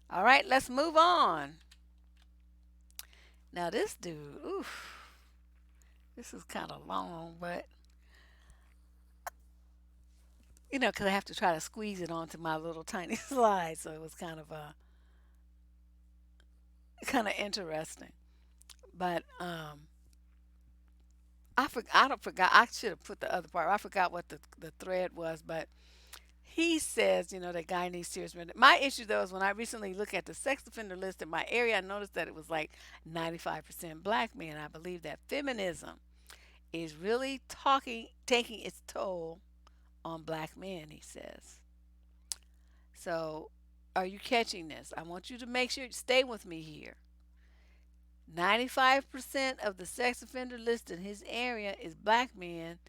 All right, let's move on. Now this dude, oof, this is kind of long, but because I have to try to squeeze it onto my little tiny slide, so it was kind of interesting. But I don't forgot. I should have put the other part. I forgot what the thread was, but he says, that guy needs serious mental. My issue though is when I recently look at the sex offender list in my area, I noticed that it was like 95% black men. I believe that feminism is really taking its toll on black men. He says. So, are you catching this? I want you to make sure stay with me here. 95% of the sex offender list in his area is black men,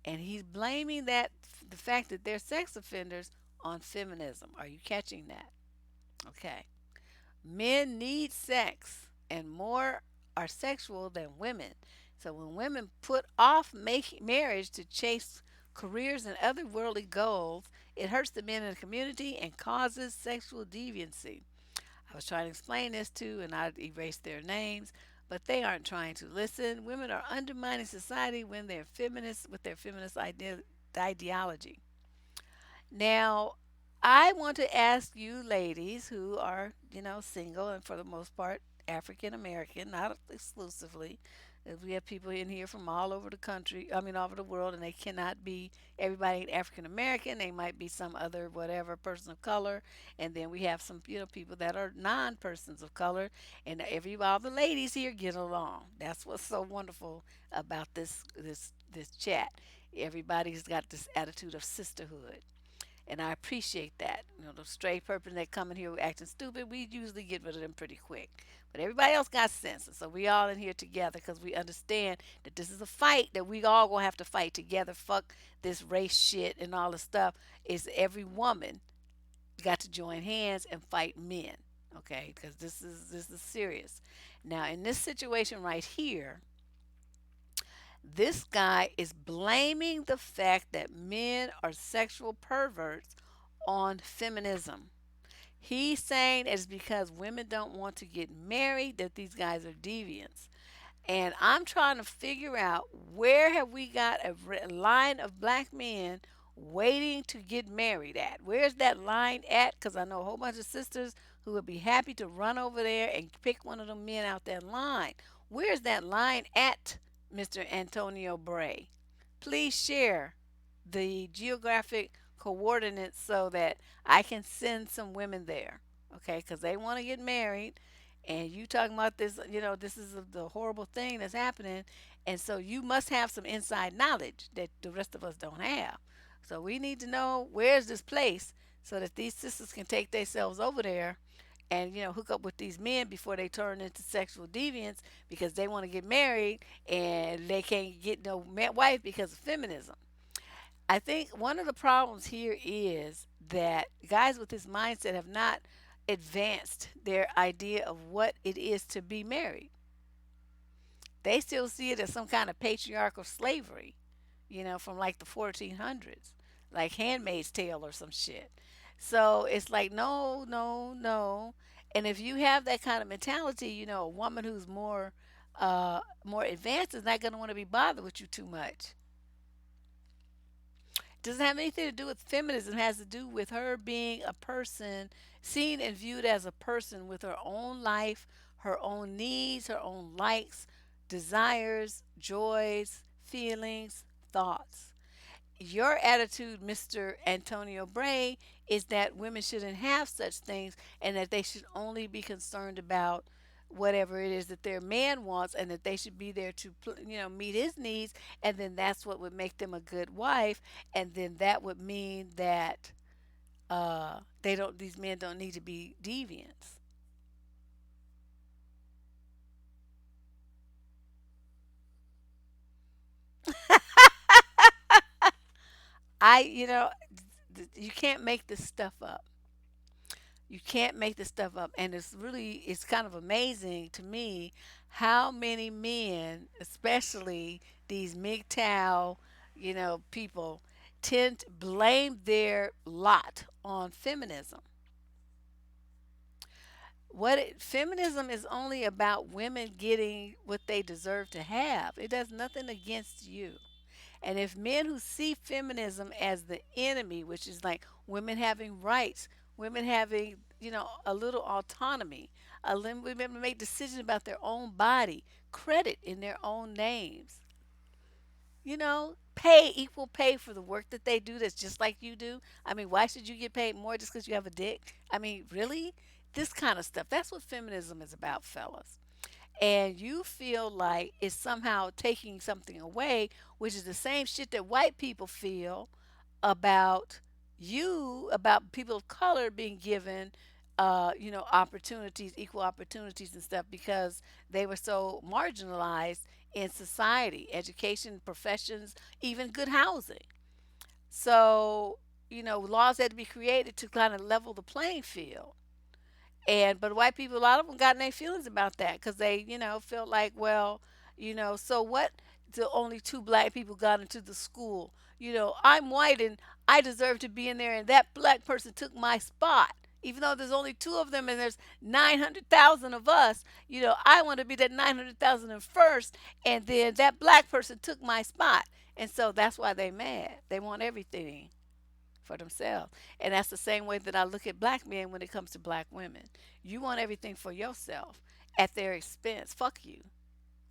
and he's blaming the fact that they're sex offenders on feminism. Are you catching that? Okay. Men need sex, and more are sexual than women. So when women put off marriage to chase careers and other worldly goals, it hurts the men in the community and causes sexual deviancy. I was trying to explain this to, and I erased their names, but they aren't trying to listen. Women are undermining society when they're feminists with their feminist ideology. Now, I want to ask you ladies who are, single and for the most part African American, not exclusively. We have people in here from all over the country, I mean, all over the world, and they cannot be everybody ain't African American. They might be some other whatever person of color. And then we have some, people that are non persons of color. And all the ladies here get along. That's what's so wonderful about this chat. Everybody's got this attitude of sisterhood, and I appreciate that. The straight person that come in here acting stupid, we usually get rid of them pretty quick. But everybody else got sense, and so we all in here together because we understand that this is a fight that we all gonna have to fight together. Fuck this race shit and all the stuff. Is every woman got to join hands and fight men, okay? Because this is serious. Now in this situation right here, this guy is blaming the fact that men are sexual perverts on feminism. He's saying it's because women don't want to get married that these guys are deviants. And I'm trying to figure out where have we got a line of black men waiting to get married at? Where's that line at? Because I know a whole bunch of sisters who would be happy to run over there and pick one of them men out that line. Where's that line at, Mr. Antonio Bray? Please share the geographic coordinates so that I can send some women there, okay? Because they want to get married, and you talking about this, this is the horrible thing that's happening, and so you must have some inside knowledge that the rest of us don't have. So we need to know where's this place so that these sisters can take themselves over there and hook up with these men before they turn into sexual deviants because they want to get married and they can't get no wife because of feminism. I think one of the problems here is that guys with this mindset have not advanced their idea of what it is to be married. They still see it as some kind of patriarchal slavery, from like the 1400s, like Handmaid's Tale or some shit. So it's like, no, no, no. And if you have that kind of mentality, a woman who's more advanced is not going to want to be bothered with you too much. Doesn't have anything to do with feminism. It has to do with her being a person, seen and viewed as a person with her own life, her own needs, her own likes, desires, joys, feelings, thoughts. Your attitude, Mr. Antonio Bray, is that women shouldn't have such things and that they should only be concerned about whatever it is that their man wants, and that they should be there to meet his needs, and then that's what would make them a good wife, and then that would mean that these men don't need to be deviants. You can't make this stuff up. You can't make this stuff up. And it's kind of amazing to me how many men, especially these MGTOW, people, tend to blame their lot on feminism. Feminism is only about women getting what they deserve to have. It does nothing against you. And if men who see feminism as the enemy, which is like women having rights, women having, a little autonomy, women to make decisions about their own body, credit in their own names, pay equal pay for the work that they do that's just like you do. I mean, why should you get paid more just because you have a dick? I mean, really? This kind of stuff. That's what feminism is about, fellas. And you feel like it's somehow taking something away, which is the same shit that white people feel about about people of color being given, opportunities, equal opportunities and stuff because they were so marginalized in society, education, professions, even good housing. So, laws had to be created to kind of level the playing field. But white people, a lot of them got in their feelings about that because they, felt like, well, so what? The only two black people got into the school. I'm white and I deserve to be in there, and that black person took my spot. Even though there's only two of them and there's 900,000 of us, I want to be that 900,000 and first, and then that black person took my spot. And so that's why they mad. They want everything for themselves. And that's the same way that I look at black men when it comes to black women. You want everything for yourself at their expense. Fuck you.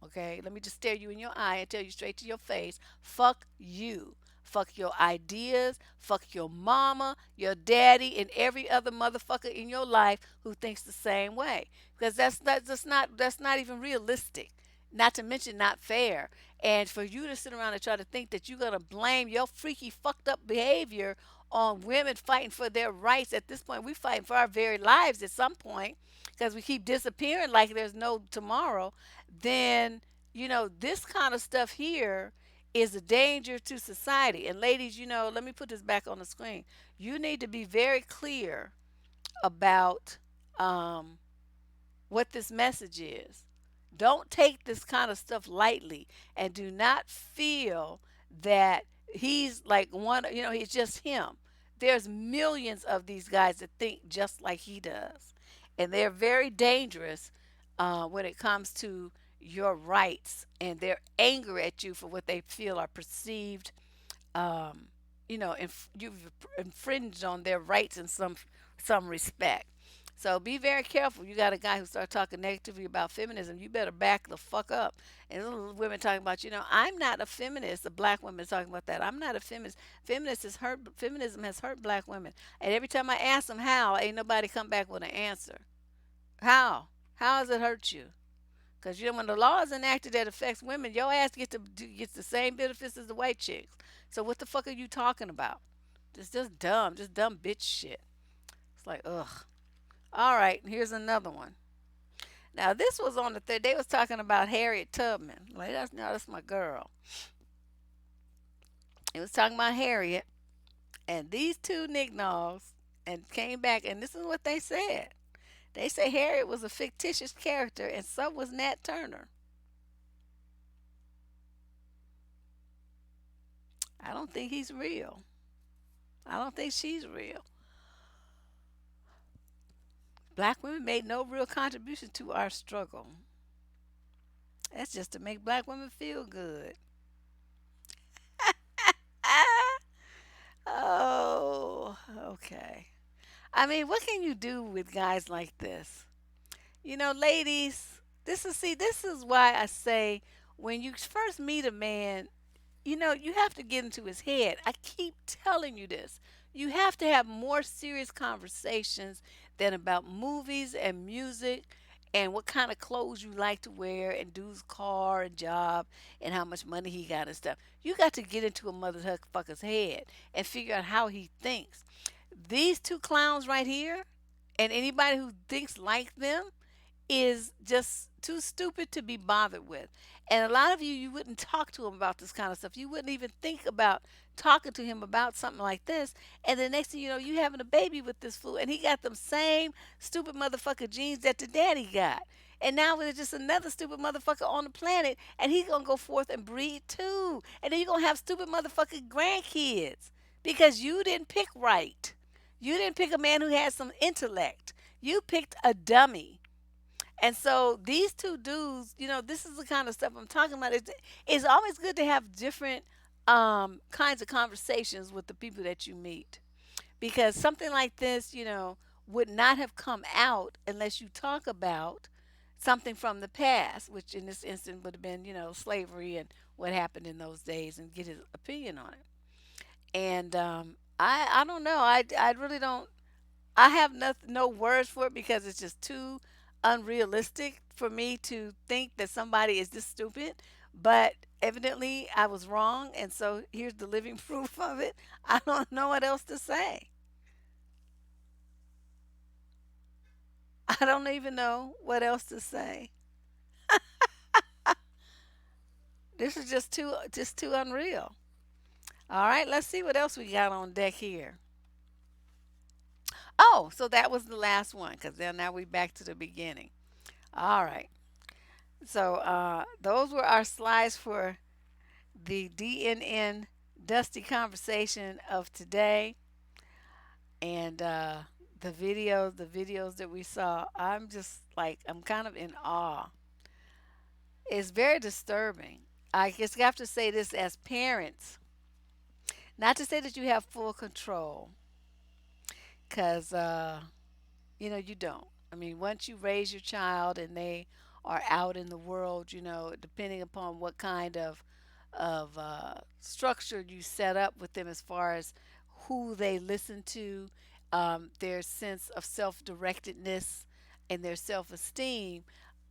Okay? Let me just stare you in your eye and tell you straight to your face, fuck you. Fuck your ideas, fuck your mama, your daddy, and every other motherfucker in your life who thinks the same way. Because that's not even realistic. Not to mention not fair. And for you to sit around and try to think that you're gonna blame your freaky fucked up behavior on women fighting for their rights at this point, we fighting for our very lives at some point because we keep disappearing like there's no tomorrow, then this kind of stuff here is a danger to society. And ladies, let me put this back on the screen. You need to be very clear about um, what this message is. Don't take this kind of stuff lightly, and do not feel that he's like one, he's just him. There's millions of these guys that think just like he does, and they're very dangerous when it comes to your rights and their anger at you for what they feel are perceived, um, you've infringed on their rights in some respect. So be very careful. You got a guy who starts talking negatively about feminism, you better back the fuck up. And little women talking about, I'm not a feminist. A black woman is talking about that. I'm not a feminist. Feminism has hurt black women. And every time I ask them how, ain't nobody come back with an answer. How? How has it hurt you? Because when the law is enacted that affects women, your ass gets the same benefits as the white chicks. So what the fuck are you talking about? It's just dumb, bitch shit. It's like, ugh. All right, here's another one. Now this was on the third. They was talking about Harriet Tubman. Like that's my girl. It was talking about Harriet and these two nignogs, and came back, and this is what they said. They say Harriet was a fictitious character and so was Nat Turner. I don't think he's real. I don't think she's real. Black women made no real contribution to our struggle. That's just to make black women feel good. Oh, okay. I mean, what can you do with guys like this? Ladies, this is why I say when you first meet a man, you have to get into his head. I keep telling you this. You have to have more serious conversations than about movies and music and what kind of clothes you like to wear and dude's car and job and how much money he got and stuff. You got to get into a motherfucker's head and figure out how he thinks. These two clowns right here and anybody who thinks like them is just too stupid to be bothered with. And a lot of you, you wouldn't talk to him about this kind of stuff. You wouldn't even think about talking to him about something like this. And the next thing you know, you having a baby with this fool, and he got them same stupid motherfucker genes that the daddy got. And now there's just another stupid motherfucker on the planet, and he's gonna go forth and breed too. And then you're gonna have stupid motherfucking grandkids because you didn't pick right. You didn't pick a man who has some intellect. You picked a dummy. And so these two dudes, this is the kind of stuff I'm talking about. It's always good to have different kinds of conversations with the people that you meet because something like this, would not have come out unless you talk about something from the past, which in this instance would have been, slavery and what happened in those days and get his opinion on it. And I don't know. I really don't. I have no words for it because it's just too unrealistic for me to think that somebody is this stupid. But evidently, I was wrong, and so here's the living proof of it. I don't know what else to say. I don't even know what else to say. This is just too unreal. All right, let's see what else we got on deck here. Oh, so that was the last one, because then now we back to the beginning. All right. So those were our slides for the DNN Dusty Conversation of today, and the videos that we saw. I'm just like I'm kind of in awe. It's very disturbing. I just have to say this as parents, not to say that you have full control, because you don't. I mean, once you raise your child and they are out in the world, depending upon what kind of structure you set up with them as far as who they listen to, their sense of self-directedness and their self-esteem,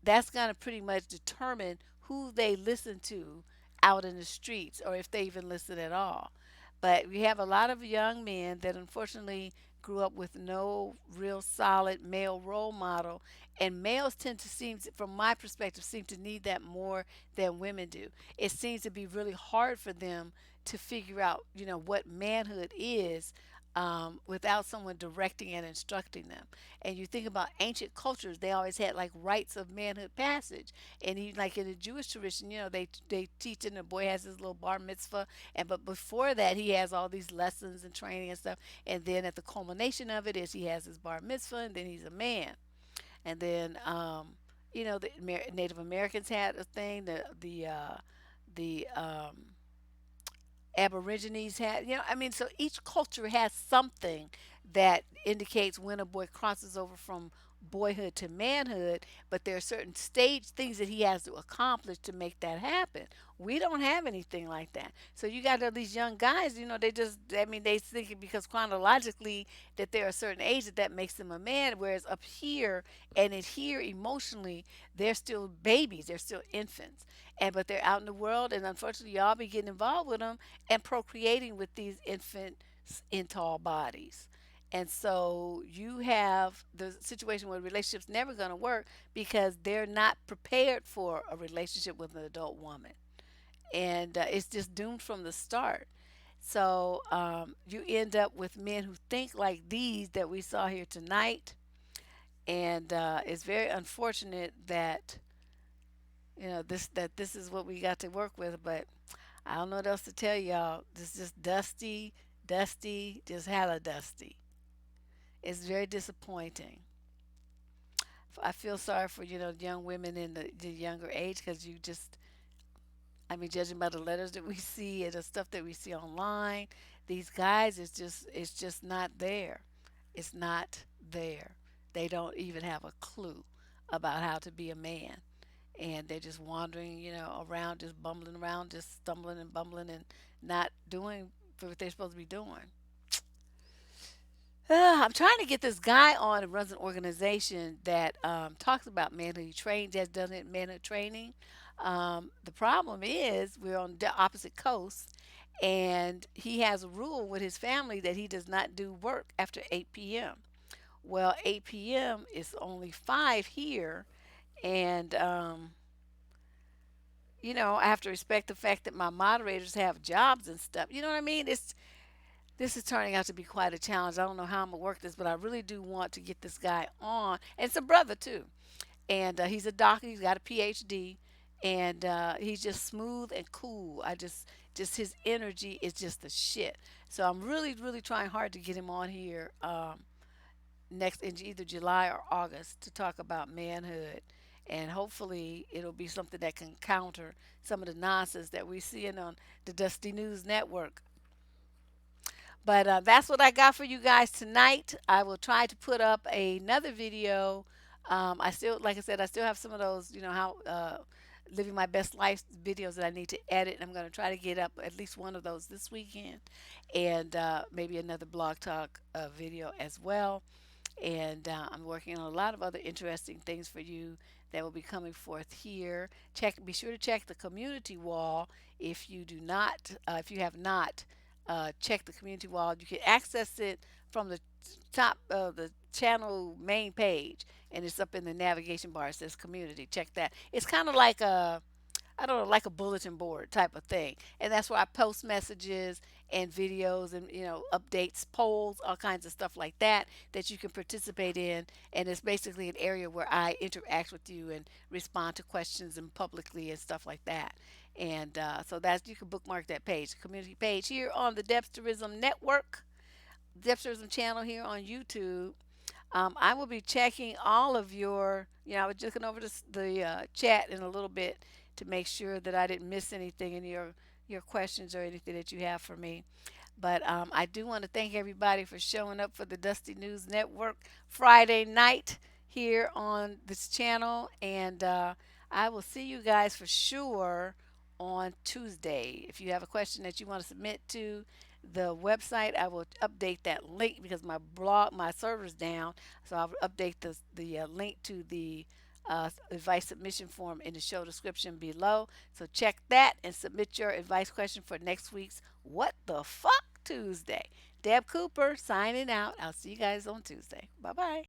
that's going to pretty much determine who they listen to out in the streets or if they even listen at all. But we have a lot of young men that unfortunately grew up with no real solid male role model, and males tend to seem, from my perspective, seem to need that more than women do. It seems to be really hard for them to figure out, what manhood is, without someone directing and instructing them. And you think about ancient cultures, they always had like rites of manhood passage. And even like in the Jewish tradition, they teach and the boy has his little bar mitzvah. And but before that, he has all these lessons and training and stuff. And then at the culmination of it is he has his bar mitzvah, and then he's a man. And then the Native Americans had a thing. The Aborigines had, I mean, so each culture has something that indicates when a boy crosses over from boyhood to manhood, but there are certain stage things that he has to accomplish to make that happen. We don't have anything like that. So you got all these young guys, I mean, they think because chronologically that they're a certain age that makes them a man, whereas up here and in here emotionally, they're still babies, they're still infants. But they're out in the world, and unfortunately, y'all be getting involved with them and procreating with these infants in tall bodies. And so you have the situation where relationships never going to work because they're not prepared for a relationship with an adult woman, and it's just doomed from the start. So you end up with men who think like these that we saw here tonight, and it's very unfortunate that this is what we got to work with. But I don't know what else to tell y'all. This is just dusty, dusty, just hella dusty. It's very disappointing. I feel sorry for young women in the younger age because you just, I mean, judging by the letters that we see and the stuff that we see online, these guys it's just not there. It's not there. They don't even have a clue about how to be a man, and they're just wandering, around, just bumbling around, just stumbling and bumbling and not doing what they're supposed to be doing. I'm trying to get this guy on who runs an organization that talks about manhood. He trains, has done it manhood training. The problem is we're on the opposite coast, and he has a rule with his family that he does not do work after 8 p.m. Well, 8 p.m. is only 5 here, and I have to respect the fact that my moderators have jobs and stuff. You know what I mean? This is turning out to be quite a challenge. I don't know how I'm gonna work this, but I really do want to get this guy on. And it's a brother too, and he's a doctor. He's got a PhD, and he's just smooth and cool. Just his energy is just the shit. So I'm really, really trying hard to get him on here next in either July or August to talk about manhood. And hopefully it'll be something that can counter some of the nonsense that we're seeing on the Dusty News Network. But that's what I got for you guys tonight. I will try to put up another video. I still, like I said, I still have some of those, how living my best life videos that I need to edit. I'm going to try to get up at least one of those this weekend, and maybe another blog talk video as well. And I'm working on a lot of other interesting things for you that will be coming forth here. Be sure to check the community wall if you do not, if you have not checked the community wall. You can access it from the top of the channel main page, and it's up in the navigation bar. It says community. Check that. It's kind of like a I don't know, like a bulletin board type of thing. And that's where I post messages and videos and, updates, polls, all kinds of stuff like that that you can participate in. And it's basically an area where I interact with you and respond to questions and publicly and stuff like that. And so that's you can bookmark that page, community page here on the Depsterism Network, Depsterism channel here on YouTube. I will be checking all of I was looking over the chat in a little bit to make sure that I didn't miss anything in your questions or anything that you have for me. But I do want to thank everybody for showing up for the Dusty News Network Friday night here on this channel. And I will see you guys for sure on Tuesday. If you have a question that you want to submit to the website, I will update that link because my server's down. So I'll update the link to the advice submission form in the show description below. So check that and submit your advice question for next week's What the Fuck Tuesday. Deb Cooper signing out. I'll see you guys on Tuesday. Bye bye.